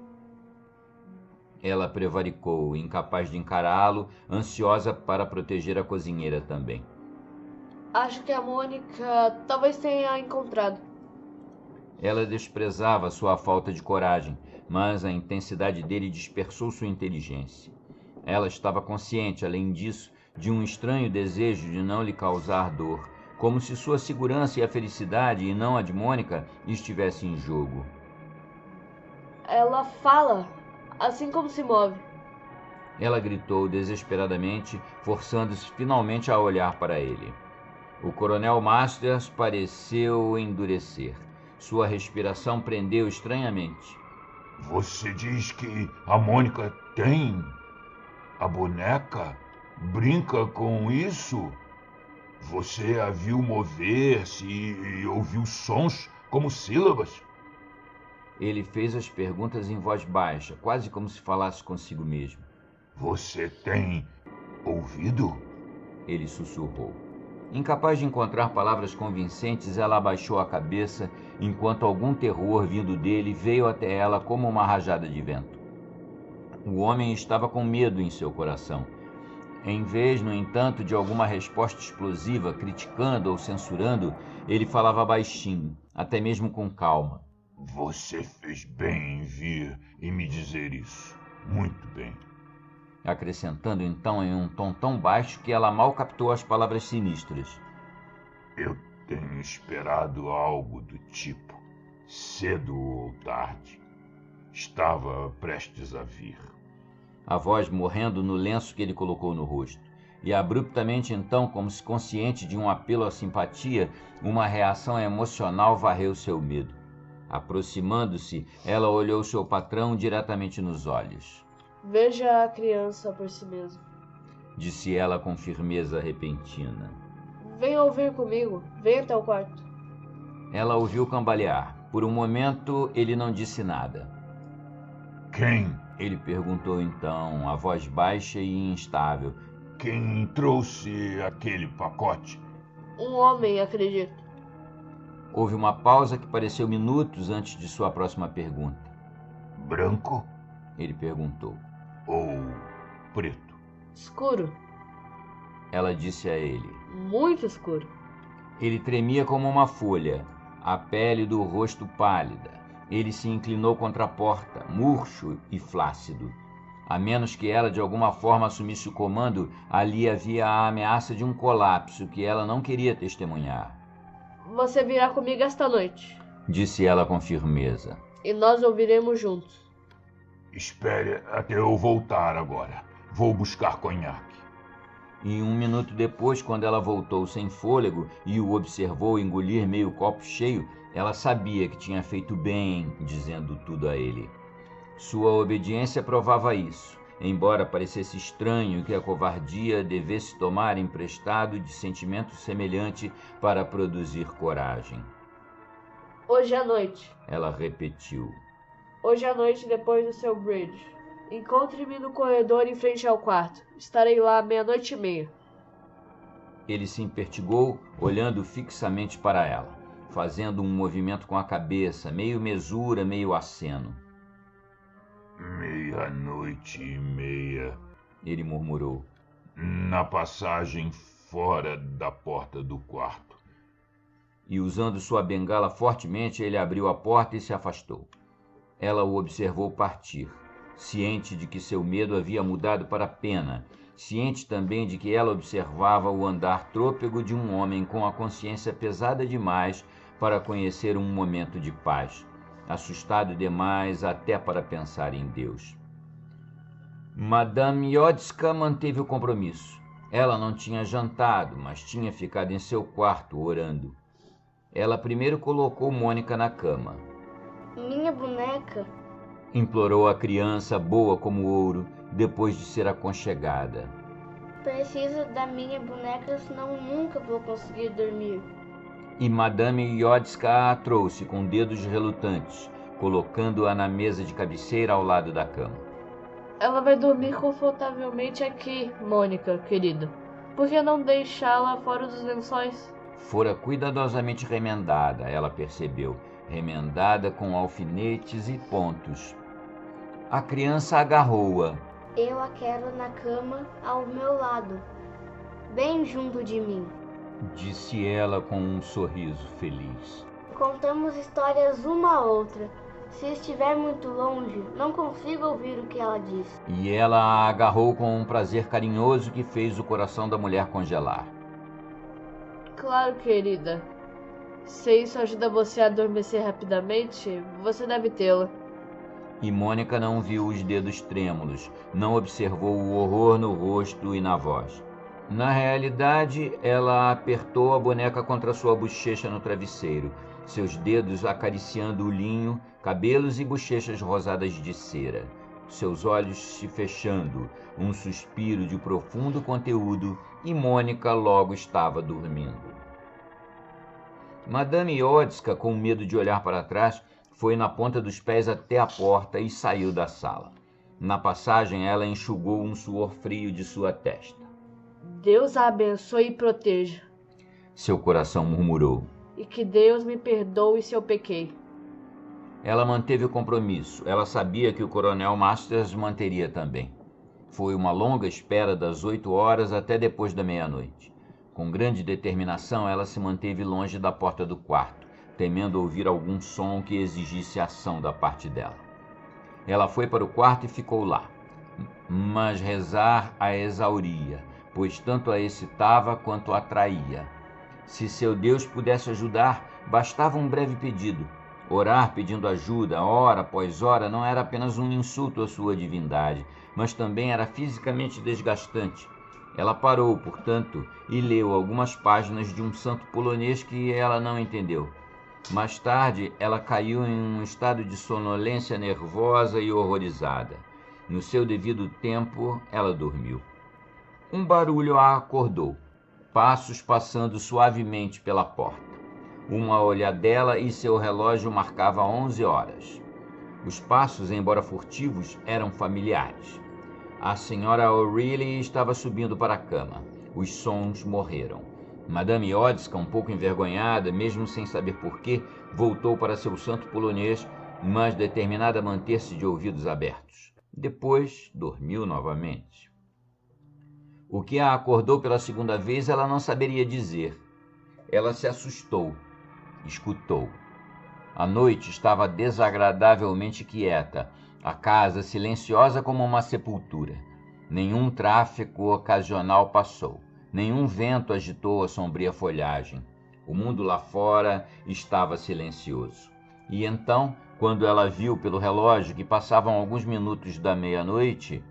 Ela prevaricou, incapaz de encará-lo, ansiosa para proteger a cozinheira também. Acho que a Mônica talvez tenha encontrado. Ela desprezava sua falta de coragem, mas a intensidade dele dispersou sua inteligência. Ela estava consciente, além disso, de um estranho desejo de não lhe causar dor, como se sua segurança e a felicidade, e não a de Mônica, estivessem em jogo. Ela fala, assim como se move. Ela gritou desesperadamente, forçando-se finalmente a olhar para ele. O Coronel Masters pareceu endurecer. Sua respiração prendeu estranhamente. Você diz que a Mônica tem a boneca? Brinca com isso? Você a viu mover-se e ouviu sons como sílabas? Ele fez as perguntas em voz baixa, quase como se falasse consigo mesmo. Você tem ouvido? Ele sussurrou. Incapaz de encontrar palavras convincentes, ela abaixou a cabeça, enquanto algum terror vindo dele veio até ela como uma rajada de vento. O homem estava com medo em seu coração. Em vez, no entanto, de alguma resposta explosiva, criticando ou censurando, ele falava baixinho, até mesmo com calma. Você fez bem em vir e me dizer isso. Muito bem. Acrescentando então em um tom tão baixo que ela mal captou as palavras sinistras. Eu tenho esperado algo do tipo, cedo ou tarde. Estava prestes a vir. A voz morrendo no lenço que ele colocou no rosto. E abruptamente então, como se consciente de um apelo à simpatia, uma reação emocional varreu seu medo. Aproximando-se, ela olhou seu patrão diretamente nos olhos. Veja a criança por si mesmo. Disse ela com firmeza repentina. Venha ouvir comigo. Venha até o quarto. Ela ouviu cambalear. Por um momento, ele não disse nada. Quem? Ele perguntou então, a voz baixa e instável. Quem trouxe aquele pacote? Um homem, acredito. Houve uma pausa que pareceu minutos antes de sua próxima pergunta. Branco? Ele perguntou. Ou preto? Escuro. Ela disse a ele. Muito escuro. Ele tremia como uma folha, a pele do rosto pálida. Ele se inclinou contra a porta, murcho e flácido. A menos que ela de alguma forma assumisse o comando, ali havia a ameaça de um colapso que ela não queria testemunhar. Você virá comigo esta noite. Disse ela com firmeza. e nós ouviremos juntos. Espere até eu voltar agora. Vou buscar conhaque. E 1 minuto depois, quando ela voltou sem fôlego e o observou engolir meio copo cheio, ela sabia que tinha feito bem dizendo tudo a ele. Sua obediência provava isso, embora parecesse estranho que a covardia devesse tomar emprestado de sentimento semelhante para produzir coragem. Hoje à noite. Ela repetiu. Hoje à noite, depois do seu bridge. Encontre-me no corredor em frente ao quarto. Estarei lá à 00:30. Ele se impertigou, olhando fixamente para ela, fazendo um movimento com a cabeça, meio mesura, meio aceno. 00:30, ele murmurou. Na passagem fora da porta do quarto. E usando sua bengala fortemente, ele abriu a porta e se afastou. Ela o observou partir, ciente de que seu medo havia mudado para pena, ciente também de que ela observava o andar trôpego de um homem com a consciência pesada demais para conhecer um momento de paz, assustado demais até para pensar em Deus. Madame Jodska manteve o compromisso. Ela não tinha jantado, mas tinha ficado em seu quarto orando. Ela primeiro colocou Mônica na cama. Minha boneca? Implorou a criança, boa como ouro, depois de ser aconchegada. Preciso da minha boneca, senão nunca vou conseguir dormir. E Madame Jodska a trouxe com dedos relutantes, colocando-a na mesa de cabeceira ao lado da cama. Ela vai dormir confortavelmente aqui, Mônica, querida. Por que não deixá-la fora dos lençóis? Fora cuidadosamente remendada, ela percebeu, remendada com alfinetes e pontos. A criança agarrou-a. Eu a quero na cama ao meu lado, bem junto de mim. Disse ela com um sorriso feliz. Contamos histórias uma a outra. Se estiver muito longe, não consigo ouvir o que ela diz. E ela a agarrou com um prazer carinhoso que fez o coração da mulher congelar. Claro, querida. Se isso ajuda você a adormecer rapidamente, você deve tê-la. E Mônica não viu os dedos trêmulos, não observou o horror no rosto e na voz. Na realidade, ela apertou a boneca contra sua bochecha no travesseiro, seus dedos acariciando o linho, cabelos e bochechas rosadas de cera, seus olhos se fechando, um suspiro de profundo conteúdo, e Mônica logo estava dormindo. Madame Jodska, com medo de olhar para trás, foi na ponta dos pés até a porta e saiu da sala. Na passagem, ela enxugou um suor frio de sua testa. Deus a abençoe e proteja. Seu coração murmurou. E que Deus me perdoe se eu pequei. Ela manteve o compromisso. Ela sabia que o coronel Masters manteria também. Foi uma longa espera das 8 horas até depois da 00:30. Com grande determinação, ela se manteve longe da porta do quarto, temendo ouvir algum som que exigisse ação da parte dela. Ela foi para o quarto e ficou lá. Mas rezar a exauria, pois tanto a excitava quanto a atraía. Se seu Deus pudesse ajudar, bastava um breve pedido. Orar pedindo ajuda, hora após hora, não era apenas um insulto à sua divindade, mas também era fisicamente desgastante. Ela parou, portanto, e leu algumas páginas de um santo polonês que ela não entendeu. Mais tarde, ela caiu em um estado de sonolência nervosa e horrorizada. No seu devido tempo, ela dormiu. Um barulho a acordou, passos passando suavemente pela porta. Uma olhadela e seu relógio marcava 11 horas. Os passos, embora furtivos, eram familiares. A senhora O'Reilly estava subindo para a cama. Os sons morreram. Madame Jodska, um pouco envergonhada, mesmo sem saber porquê, voltou para seu santo polonês, mas determinada a manter-se de ouvidos abertos. Depois, dormiu novamente. O que a acordou pela segunda vez, ela não saberia dizer. Ela se assustou. Escutou. A noite estava desagradavelmente quieta, a casa silenciosa como uma sepultura. Nenhum tráfego ocasional passou, nenhum vento agitou a sombria folhagem. O mundo lá fora estava silencioso. E então, Quando ela viu pelo relógio que passavam alguns minutos da meia-noite,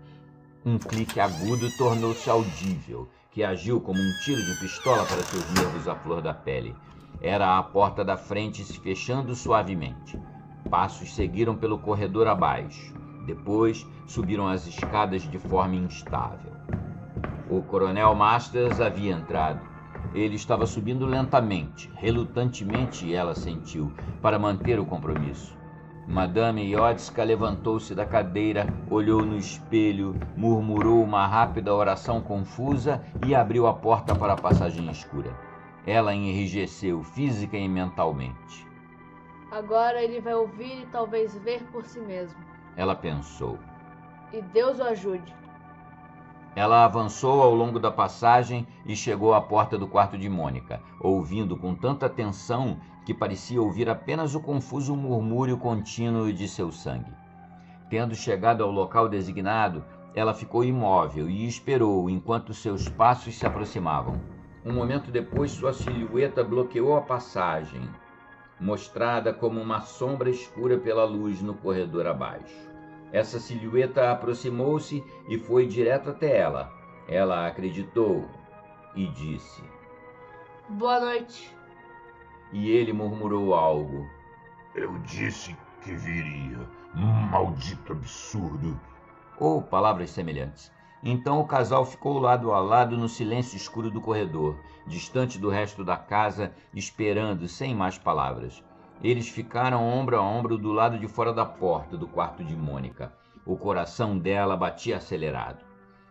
um clique agudo tornou-se audível, que agiu como um tiro de pistola para seus nervos à flor da pele. Era a porta da frente se fechando suavemente. Passos seguiram pelo corredor abaixo. Depois, subiram as escadas de forma instável. O Coronel Masters havia entrado. Ele estava subindo lentamente, relutantemente, ela sentiu, para manter o compromisso. Madame Iotska levantou-se da cadeira, olhou no espelho, murmurou uma rápida oração confusa e abriu a porta para a passagem escura. Ela enrijeceu física e mentalmente. Agora ele vai ouvir e talvez ver por si mesmo. Ela pensou. E Deus o ajude. Ela avançou ao longo da passagem e chegou à porta do quarto de Mônica, ouvindo com tanta atenção que parecia ouvir apenas o confuso murmúrio contínuo de seu sangue. Tendo chegado ao local designado, ela ficou imóvel e esperou enquanto seus passos se aproximavam. Um momento depois, sua silhueta bloqueou a passagem, mostrada como uma sombra escura pela luz no corredor abaixo. Essa silhueta aproximou-se e foi direto até ela. Ela acreditou e disse: Boa noite. E ele murmurou algo. Eu disse que viria. Maldito absurdo. Ou palavras semelhantes. Então o casal ficou lado a lado no silêncio escuro do corredor, distante do resto da casa, esperando sem mais palavras. Eles ficaram ombro a ombro do lado de fora da porta do quarto de Mônica. O coração dela batia acelerado.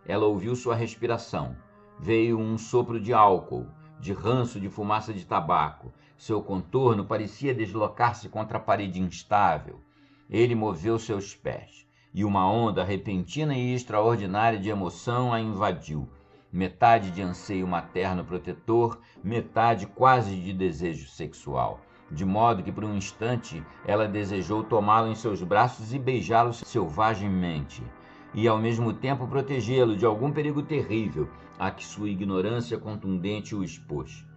Ela ouviu sua respiração. Veio um sopro de álcool, de ranço de fumaça de tabaco. Seu contorno parecia deslocar-se contra a parede instável. Ele moveu seus pés, e uma onda repentina e extraordinária de emoção a invadiu. Metade de anseio materno protetor, metade quase de desejo sexual. De modo que, por um instante, ela desejou tomá-lo em seus braços e beijá-lo selvagemmente, e ao mesmo tempo protegê-lo de algum perigo terrível a que sua ignorância contundente o expôs.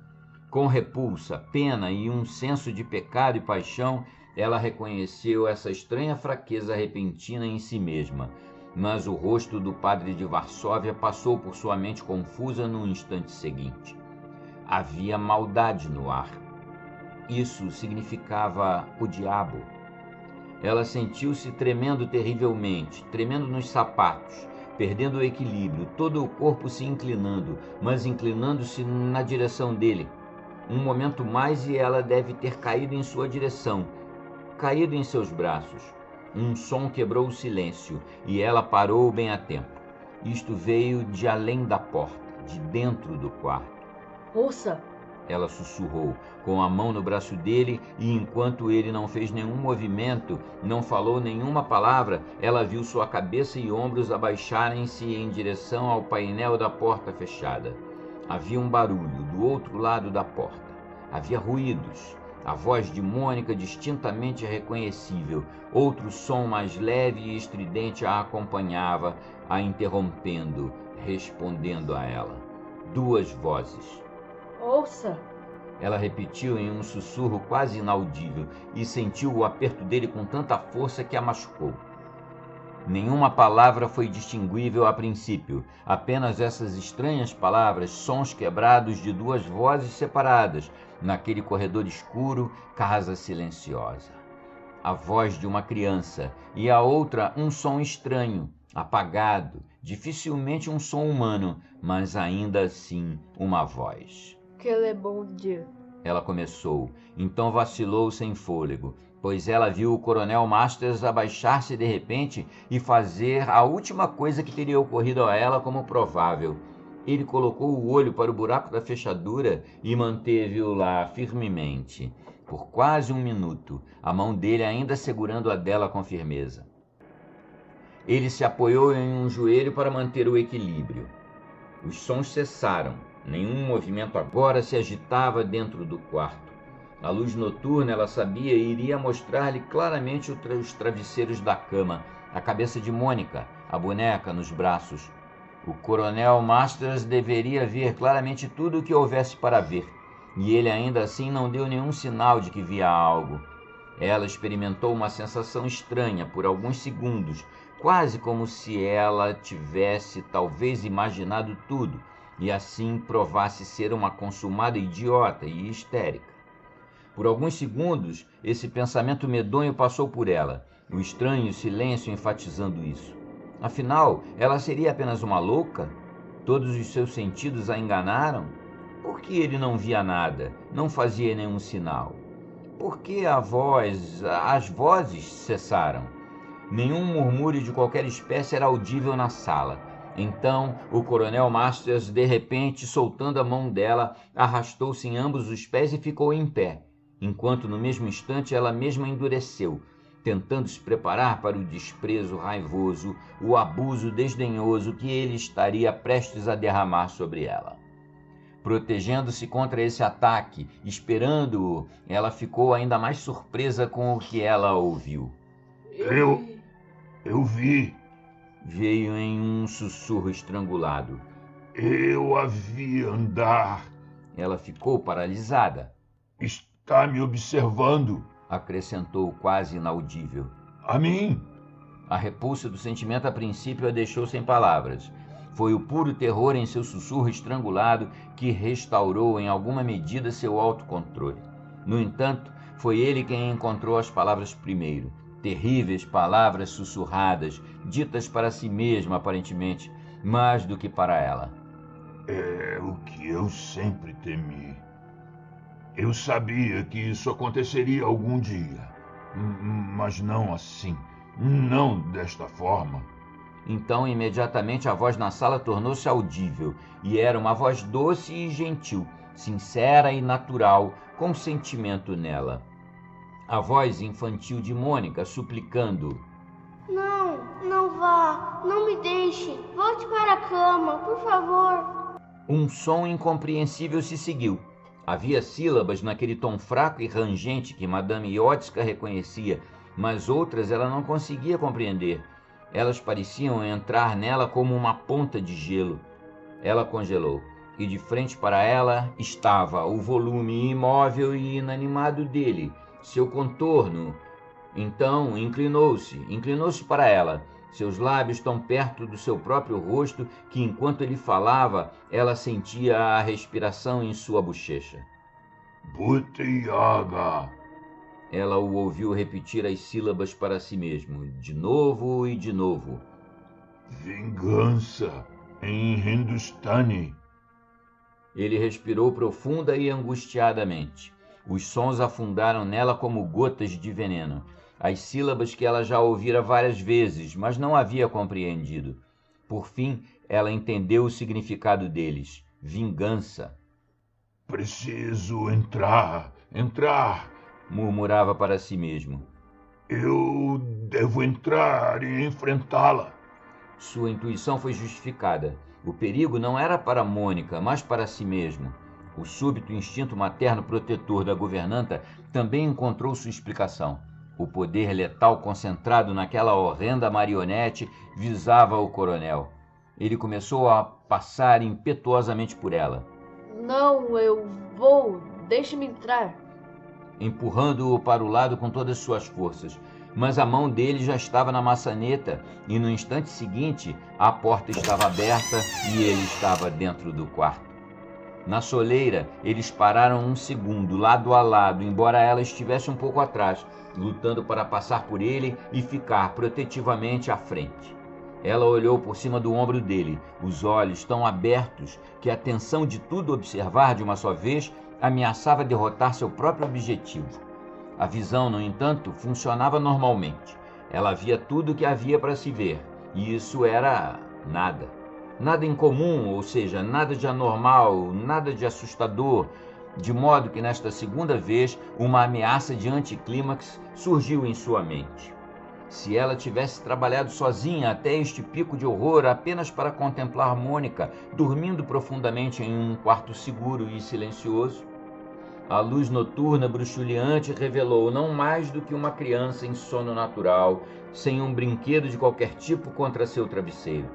Com repulsa, pena e um senso de pecado e paixão, ela reconheceu essa estranha fraqueza repentina em si mesma, mas o rosto do padre de Varsóvia passou por sua mente confusa no instante seguinte. Havia maldade no ar. Isso significava o diabo. Ela sentiu-se tremendo terrivelmente, tremendo nos sapatos, perdendo o equilíbrio, todo o corpo se inclinando, mas inclinando-se na direção dele. Um momento mais e ela deve ter caído em sua direção, caído em seus braços. Um som quebrou o silêncio e ela parou bem a tempo. Isto veio de além da porta, de dentro do quarto. Ouça! Ela sussurrou, com a mão no braço dele, e enquanto ele não fez nenhum movimento, não falou nenhuma palavra, ela viu sua cabeça e ombros abaixarem-se em direção ao painel da porta fechada. Havia um barulho do outro lado da porta. Havia ruídos. A voz de Mônica distintamente reconhecível. Outro som mais leve e estridente a acompanhava, a interrompendo, respondendo a ela. Duas vozes. Ouça! Ela repetiu em um sussurro quase inaudível e sentiu o aperto dele com tanta força que a machucou. Nenhuma palavra foi distinguível a princípio, apenas essas estranhas palavras, sons quebrados de duas vozes separadas, naquele corredor escuro, casa silenciosa. A voz de uma criança e a outra um som estranho, apagado, dificilmente um som humano, mas ainda assim uma voz. Que le bon Dieu. Ela começou, então vacilou sem fôlego, pois ela viu o Coronel Masters abaixar-se de repente e fazer a última coisa que teria ocorrido a ela como provável. Ele colocou o olho para o buraco da fechadura e manteve-o lá firmemente, por quase um minuto, a mão dele ainda segurando a dela com firmeza. Ele se apoiou em um joelho para manter o equilíbrio. Os sons cessaram. Nenhum movimento agora se agitava dentro do quarto. A luz noturna, ela sabia, iria mostrar-lhe claramente os travesseiros da cama, a cabeça de Mônica, a boneca nos braços. O Coronel Masters deveria ver claramente tudo o que houvesse para ver, e ele ainda assim não deu nenhum sinal de que via algo. Ela experimentou uma sensação estranha por alguns segundos, quase como se ela tivesse talvez imaginado tudo e assim provasse ser uma consumada idiota e histérica. Por alguns segundos, esse pensamento medonho passou por ela, o estranho silêncio enfatizando isso. Afinal, ela seria apenas uma louca? Todos os seus sentidos a enganaram? Por que ele não via nada, não fazia nenhum sinal? Por que as vozes cessaram? Nenhum murmúrio de qualquer espécie era audível na sala. Então, o Coronel Masters, de repente, soltando a mão dela, arrastou-se em ambos os pés e ficou em pé, enquanto no mesmo instante ela mesma endureceu, tentando se preparar para o desprezo raivoso, o abuso desdenhoso que ele estaria prestes a derramar sobre ela. Protegendo-se contra esse ataque, esperando-o, ela ficou ainda mais surpresa com o que ela ouviu. Eu vi. Veio em um sussurro estrangulado. Eu a vi andar. Ela ficou paralisada. Está me observando. Acrescentou quase inaudível. A mim? A repulsa do sentimento a princípio a deixou sem palavras. Foi o puro terror em seu sussurro estrangulado que restaurou em alguma medida seu autocontrole. No entanto, foi ele quem encontrou as palavras primeiro. Terríveis palavras sussurradas, ditas para si mesmo, aparentemente, mais do que para ela. É o que eu sempre temi. Eu sabia que isso aconteceria algum dia, mas não assim, não desta forma. Então, imediatamente, a voz na sala tornou-se audível, e era uma voz doce e gentil, sincera e natural, com sentimento nela. A voz infantil de Mônica, suplicando: Não vá, não me deixe, volte para a cama, por favor. Um som incompreensível se seguiu. Havia sílabas naquele tom fraco e rangente que Madame Iotska reconhecia, mas outras ela não conseguia compreender. Elas pareciam entrar nela como uma ponta de gelo. Ela congelou, e de frente para ela estava o volume imóvel e inanimado dele, seu contorno. Então inclinou-se para ela, seus lábios tão perto do seu próprio rosto que, enquanto ele falava, ela sentia a respiração em sua bochecha. Butiaga. Ela o ouviu repetir as sílabas para si mesmo, de novo e de novo. Vingança em Hindustani. Ele respirou profunda e angustiadamente. Os sons afundaram nela como gotas de veneno. As sílabas que ela já ouvira várias vezes, mas não havia compreendido. Por fim, ela entendeu o significado deles. Vingança. Preciso entrar, murmurava para si mesmo. Eu devo entrar e enfrentá-la. Sua intuição foi justificada. O perigo não era para Mônica, mas para si mesmo. O súbito instinto materno protetor da governanta também encontrou sua explicação. O poder letal concentrado naquela horrenda marionete visava o coronel. Ele começou a passar impetuosamente por ela. Não, eu vou. Deixe-me entrar. Empurrando-o para o lado com todas suas forças. Mas a mão dele já estava na maçaneta e no instante seguinte a porta estava aberta e ele estava dentro do quarto. Na soleira, eles pararam um segundo, lado a lado, embora ela estivesse um pouco atrás, lutando para passar por ele e ficar protetivamente à frente. Ela olhou por cima do ombro dele, os olhos tão abertos que a tensão de tudo observar de uma só vez ameaçava derrotar seu próprio objetivo. A visão, no entanto, funcionava normalmente. Ela via tudo o que havia para se ver, e isso era nada. Nada incomum, ou seja, nada de anormal, nada de assustador, de modo que nesta segunda vez uma ameaça de anticlímax surgiu em sua mente. Se ela tivesse trabalhado sozinha até este pico de horror apenas para contemplar Mônica dormindo profundamente em um quarto seguro e silencioso, a luz noturna bruxuleante revelou não mais do que uma criança em sono natural, sem um brinquedo de qualquer tipo contra seu travesseiro.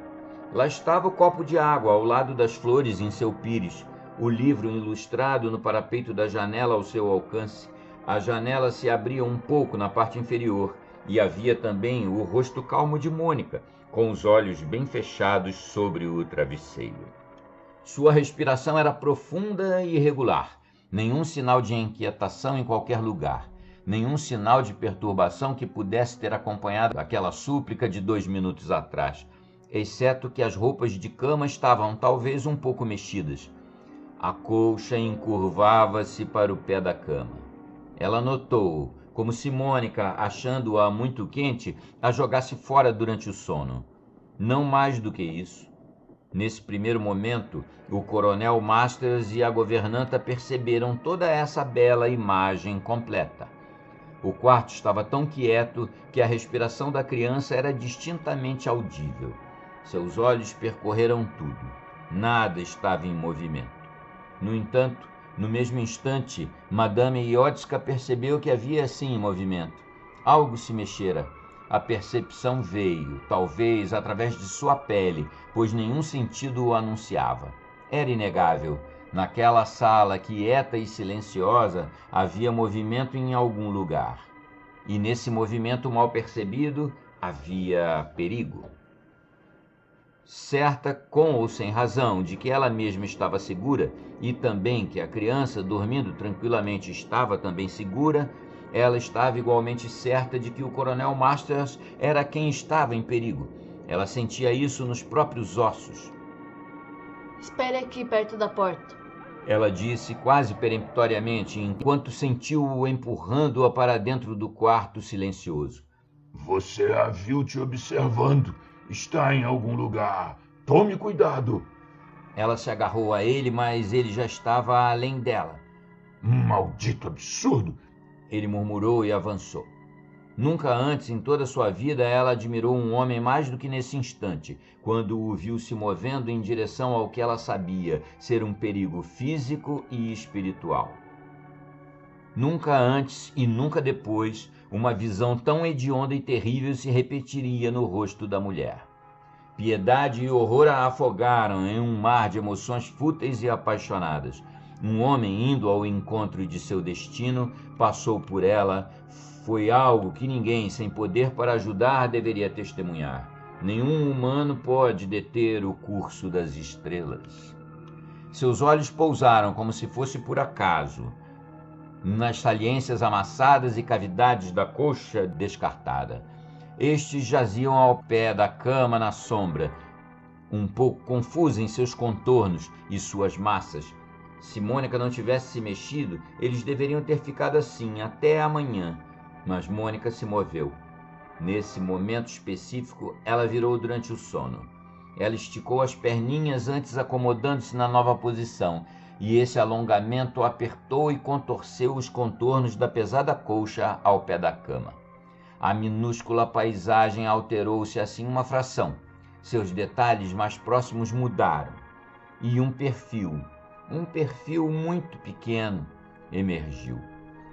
Lá estava o copo de água ao lado das flores em seu pires, o livro ilustrado no parapeito da janela ao seu alcance, A janela se abria um pouco na parte inferior e havia também o rosto calmo de Mônica, com os olhos bem fechados sobre o travesseiro. Sua respiração era profunda e irregular, nenhum sinal de inquietação em qualquer lugar, nenhum sinal de perturbação que pudesse ter acompanhado aquela súplica de 2 minutos atrás, exceto que as roupas de cama estavam talvez um pouco mexidas. A colcha encurvava-se para o pé da cama. Ela notou, como se Mônica, achando-a muito quente, a jogasse fora durante o sono. Não mais do que isso. Nesse primeiro momento, o coronel Masters e a governanta perceberam toda essa bela imagem completa. O quarto estava tão quieto que a respiração da criança era distintamente audível. Seus olhos percorreram tudo. Nada estava em movimento. No entanto, no mesmo instante, Madame Iotska percebeu que havia sim movimento. Algo se mexera. A percepção veio, talvez através de sua pele, pois nenhum sentido o anunciava. Era inegável. Naquela sala quieta e silenciosa havia movimento em algum lugar. E nesse movimento mal percebido havia perigo. Certa, com ou sem razão, de que ela mesma estava segura e também que a criança, dormindo tranquilamente, estava também segura, ela estava igualmente certa de que o coronel Masters era quem estava em perigo. Ela sentia isso nos próprios ossos. Espere aqui, perto da porta. Ela disse quase peremptoriamente, enquanto sentiu-o empurrando-a para dentro do quarto silencioso. Você a viu te observando. Está em algum lugar. Tome cuidado. Ela se agarrou a ele, mas ele já estava além dela. Maldito absurdo! Ele murmurou e avançou. Nunca antes em toda sua vida ela admirou um homem mais do que nesse instante, quando o viu se movendo em direção ao que ela sabia ser um perigo físico e espiritual. Nunca antes e nunca depois uma visão tão hedionda e terrível se repetiria no rosto da mulher. Piedade e horror a afogaram em um mar de emoções fúteis e apaixonadas. Um homem indo ao encontro de seu destino passou por ela. Foi algo que ninguém, sem poder para ajudar, deveria testemunhar. Nenhum humano pode deter o curso das estrelas. Seus olhos pousaram como se fosse por acaso nas saliências amassadas e cavidades da coxa descartada. Estes jaziam ao pé da cama na sombra, um pouco confusos em seus contornos e suas massas. Se Mônica não tivesse se mexido, eles deveriam ter ficado assim até amanhã. Mas Mônica se moveu. Nesse momento específico, ela virou durante o sono. Ela esticou as perninhas antes acomodando-se na nova posição, e esse alongamento apertou e contorceu os contornos da pesada colcha ao pé da cama. A minúscula paisagem alterou-se assim uma fração. Seus detalhes mais próximos mudaram. E um perfil muito pequeno, emergiu.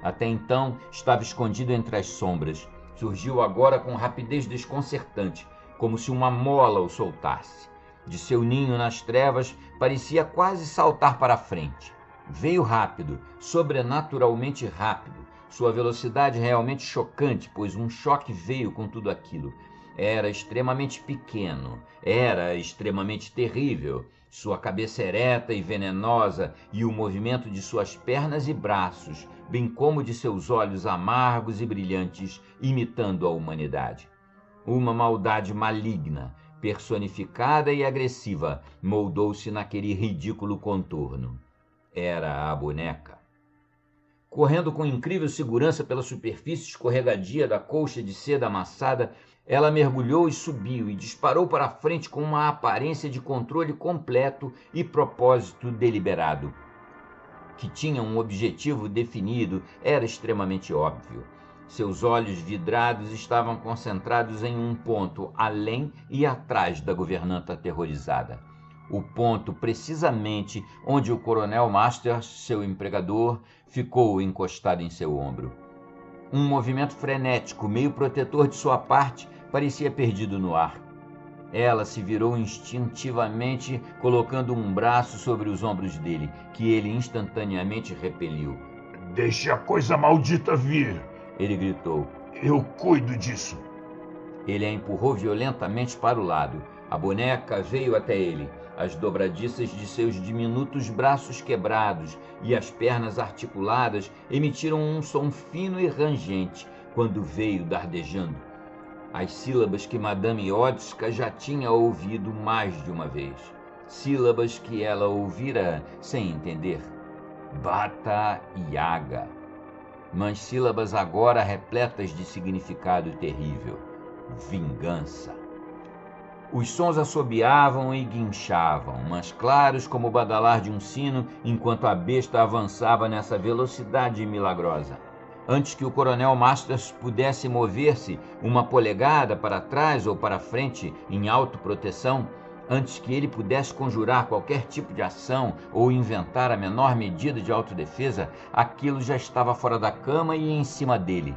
Até então estava escondido entre as sombras. Surgiu agora com rapidez desconcertante, como se uma mola o soltasse. De seu ninho nas trevas, parecia quase saltar para a frente. Veio rápido, sobrenaturalmente rápido. Sua velocidade realmente chocante, pois um choque veio com tudo aquilo. Era extremamente pequeno, era extremamente terrível. Sua cabeça ereta e venenosa e o movimento de suas pernas e braços, bem como de seus olhos amargos e brilhantes, imitando a humanidade. Uma maldade maligna, personificada e agressiva, moldou-se naquele ridículo contorno. Era a boneca. Correndo com incrível segurança pela superfície escorregadia da colcha de seda amassada, ela mergulhou e subiu e disparou para a frente com uma aparência de controle completo e propósito deliberado. Que tinha um objetivo definido era extremamente óbvio. Seus olhos vidrados estavam concentrados em um ponto além e atrás da governanta aterrorizada. O ponto precisamente onde o coronel Masters, seu empregador, ficou encostado em seu ombro. Um movimento frenético, meio protetor de sua parte, parecia perdido no ar. Ela se virou instintivamente, colocando um braço sobre os ombros dele, que ele instantaneamente repeliu. Deixe a coisa maldita vir, ele gritou. Eu cuido disso. Ele a empurrou violentamente para o lado. A boneca veio até ele. As dobradiças de seus diminutos braços quebrados e as pernas articuladas emitiram um som fino e rangente quando veio dardejando. As sílabas que Madame Iodska já tinha ouvido mais de uma vez. Sílabas que ela ouvira sem entender. Bata Yaga. Mas sílabas agora repletas de significado terrível. Vingança. Os sons assobiavam e guinchavam, mas claros como o badalar de um sino, enquanto a besta avançava nessa velocidade milagrosa. Antes que o Coronel Masters pudesse mover-se uma polegada para trás ou para frente em autoproteção, antes que ele pudesse conjurar qualquer tipo de ação ou inventar a menor medida de autodefesa, aquilo já estava fora da cama e em cima dele.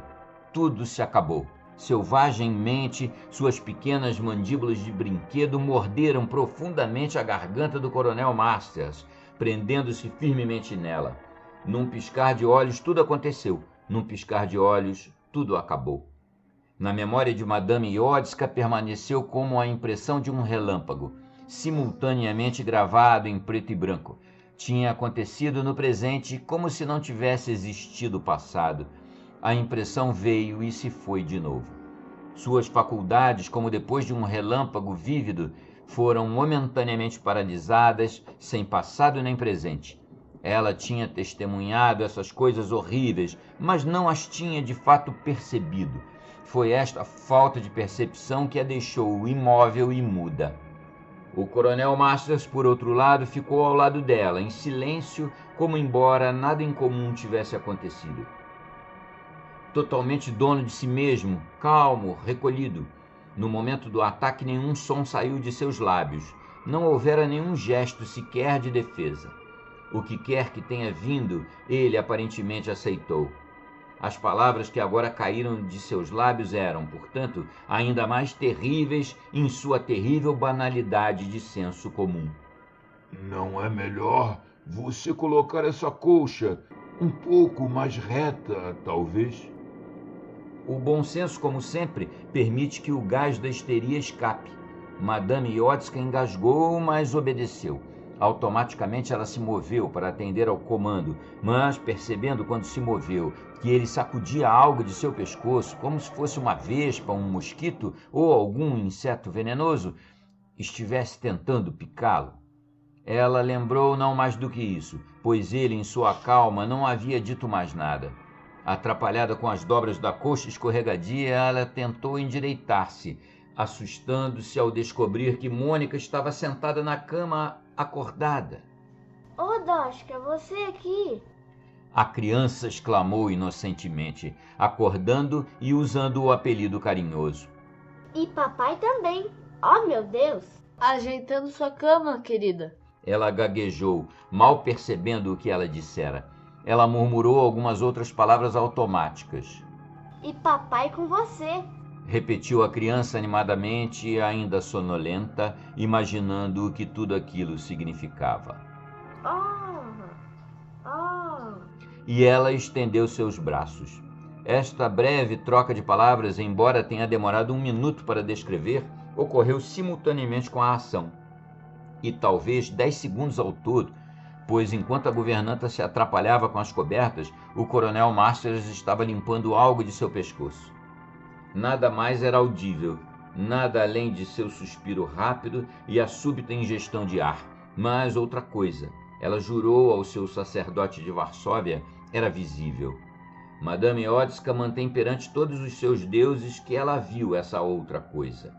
Tudo se acabou. Selvagemmente, suas pequenas mandíbulas de brinquedo morderam profundamente a garganta do Coronel Masters, prendendo-se firmemente nela. Num piscar de olhos, tudo aconteceu. Num piscar de olhos, tudo acabou. Na memória de Madame Iodska permaneceu como a impressão de um relâmpago, simultaneamente gravado em preto e branco. Tinha acontecido no presente como se não tivesse existido o passado. A impressão veio e se foi de novo. Suas faculdades, como depois de um relâmpago vívido, foram momentaneamente paralisadas, sem passado nem presente. Ela tinha testemunhado essas coisas horríveis, mas não as tinha de fato percebido. Foi esta falta de percepção que a deixou imóvel e muda. O Coronel Masters, por outro lado, ficou ao lado dela, em silêncio, como embora nada incomum tivesse acontecido. Totalmente dono de si mesmo, calmo, recolhido. No momento do ataque, nenhum som saiu de seus lábios. Não houvera nenhum gesto sequer de defesa. O que quer que tenha vindo, ele aparentemente aceitou. As palavras que agora caíram de seus lábios eram, portanto, ainda mais terríveis em sua terrível banalidade de senso comum. Não é melhor você colocar essa colcha um pouco mais reta, talvez? O bom senso, como sempre, permite que o gás da histeria escape. Madame Iodska engasgou, mas obedeceu. Automaticamente ela se moveu para atender ao comando, mas percebendo quando se moveu que ele sacudia algo de seu pescoço, como se fosse uma vespa, um mosquito ou algum inseto venenoso, estivesse tentando picá-lo. Ela lembrou não mais do que isso, pois ele, em sua calma, não havia dito mais nada. Atrapalhada com as dobras da coxa escorregadia, ela tentou endireitar-se, assustando-se ao descobrir que Mônica estava sentada na cama, acordada. Ô, Doshka, você aqui? A criança exclamou inocentemente, acordando e usando o apelido carinhoso. E papai também. Oh, meu Deus! Ajeitando sua cama, querida. Ela gaguejou, mal percebendo o que ela dissera. Ela murmurou algumas outras palavras automáticas. E papai com você. Repetiu a criança animadamente, ainda sonolenta, imaginando o que tudo aquilo significava. E ela estendeu seus braços. Esta breve troca de palavras, embora tenha demorado 1 minuto para descrever, ocorreu simultaneamente com a ação. E talvez 10 segundos ao todo, pois enquanto a governanta se atrapalhava com as cobertas, o Coronel Masters estava limpando algo de seu pescoço. Nada mais era audível, nada além de seu suspiro rápido e a súbita ingestão de ar. Mas outra coisa, ela jurou ao seu sacerdote de Varsóvia, era visível. Madame Iodska mantém perante todos os seus deuses que ela viu essa outra coisa.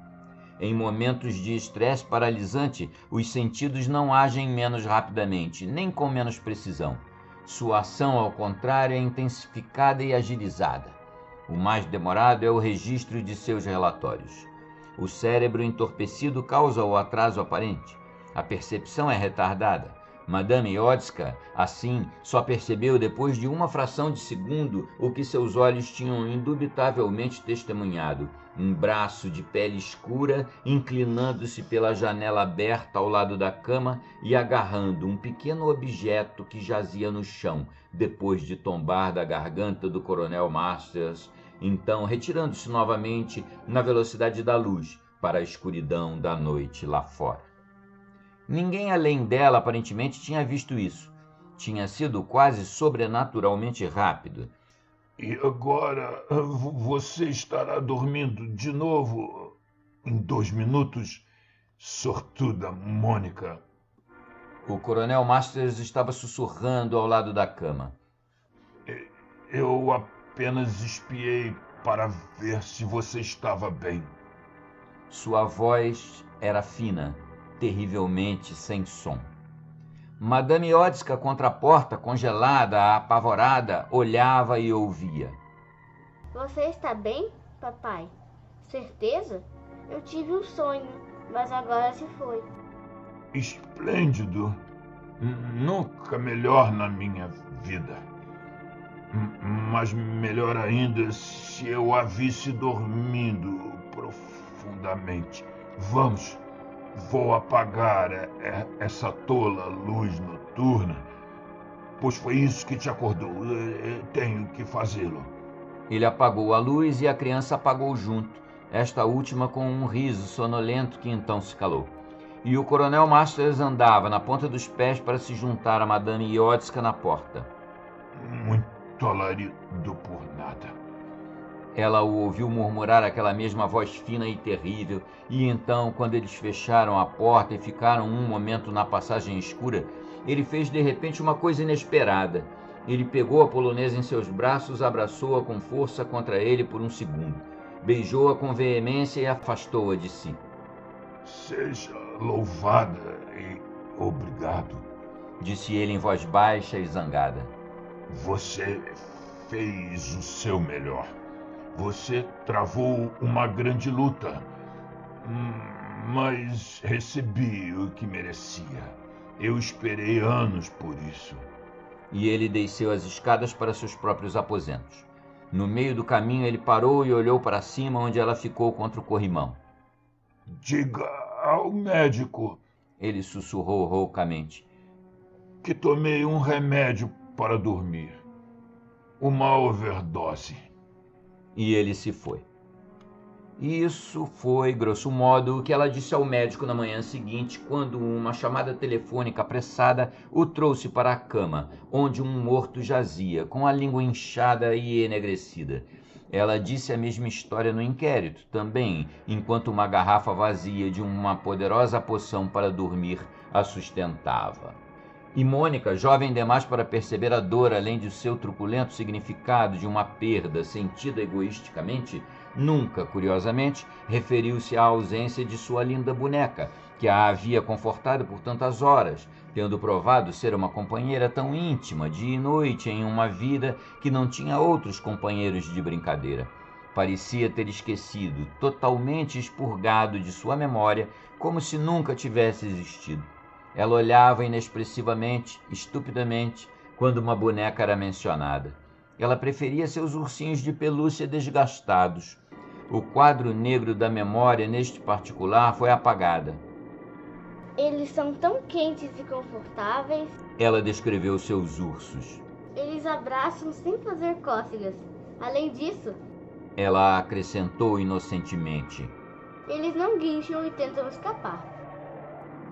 Em momentos de estresse paralisante, os sentidos não agem menos rapidamente, nem com menos precisão. Sua ação, ao contrário, é intensificada e agilizada. O mais demorado é o registro de seus relatórios. O cérebro entorpecido causa o atraso aparente. A percepção é retardada, Madame Iotska, assim, só percebeu depois de uma fração de segundo o que seus olhos tinham indubitavelmente testemunhado: um braço de pele escura inclinando-se pela janela aberta ao lado da cama e agarrando um pequeno objeto que jazia no chão, depois de tombar da garganta do Coronel Masters, então retirando-se novamente na velocidade da luz para a escuridão da noite lá fora. Ninguém além dela aparentemente tinha visto isso. Tinha sido quase sobrenaturalmente rápido. E agora você estará dormindo de novo em 2 minutos, sortuda Mônica. O Coronel Masters estava sussurrando ao lado da cama. Eu apenas espiei para ver se você estava bem. Sua voz era fina, terrivelmente sem som. Madame Iotska, contra a porta, congelada, apavorada, olhava e ouvia. Você está bem, papai? Certeza? Eu tive um sonho, mas agora se foi. Esplêndido. Nunca melhor na minha vida. Mas melhor ainda se eu a visse dormindo profundamente. Vamos. Vou apagar essa tola luz noturna, pois foi isso que te acordou. Tenho que fazê-lo. Ele apagou a luz e a criança apagou junto, esta última com um riso sonolento que então se calou. E o Coronel Masters andava na ponta dos pés para se juntar a Madame Iotska na porta. Muito alarido por nada. Ela o ouviu murmurar aquela mesma voz fina e terrível, e então, quando eles fecharam a porta e ficaram um momento na passagem escura, ele fez de repente uma coisa inesperada. Ele pegou a polonesa em seus braços, abraçou-a com força contra ele por um segundo, beijou-a com veemência e afastou-a de si. Seja louvada e obrigado, disse ele em voz baixa e zangada. Você fez o seu melhor. Você travou uma grande luta, mas recebi o que merecia. Eu esperei anos por isso. E ele desceu as escadas para seus próprios aposentos. No meio do caminho ele parou e olhou para cima, onde ela ficou contra o corrimão. Diga ao médico, ele sussurrou roucamente, que tomei um remédio para dormir. Uma overdose. E ele se foi. Isso foi, grosso modo, o que ela disse ao médico na manhã seguinte, quando uma chamada telefônica apressada o trouxe para a cama, onde um morto jazia, com a língua inchada e enegrecida. Ela disse a mesma história no inquérito, também, enquanto uma garrafa vazia de uma poderosa poção para dormir a sustentava. E Mônica, jovem demais para perceber a dor além de seu truculento significado de uma perda sentida egoisticamente, nunca, curiosamente, referiu-se à ausência de sua linda boneca, que a havia confortado por tantas horas, tendo provado ser uma companheira tão íntima dia e noite em uma vida que não tinha outros companheiros de brincadeira. Parecia ter esquecido, totalmente expurgado de sua memória, como se nunca tivesse existido. Ela olhava inexpressivamente, estupidamente, quando uma boneca era mencionada. Ela preferia seus ursinhos de pelúcia desgastados. O quadro negro da memória, neste particular, foi apagada. Eles são tão quentes e confortáveis. Ela descreveu seus ursos. Eles abraçam sem fazer cócegas. Além disso, ela acrescentou inocentemente, eles não guincham e tentam escapar.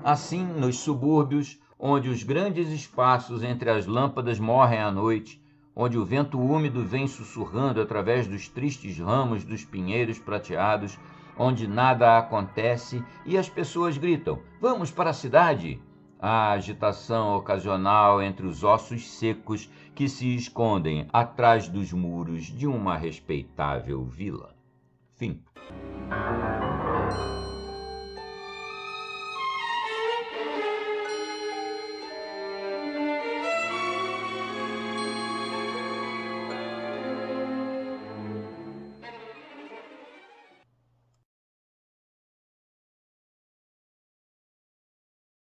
Assim, nos subúrbios, onde os grandes espaços entre as lâmpadas morrem à noite, onde o vento úmido vem sussurrando através dos tristes ramos dos pinheiros prateados, onde nada acontece e as pessoas gritam, vamos para a cidade! A agitação ocasional entre os ossos secos que se escondem atrás dos muros de uma respeitável vila. Fim.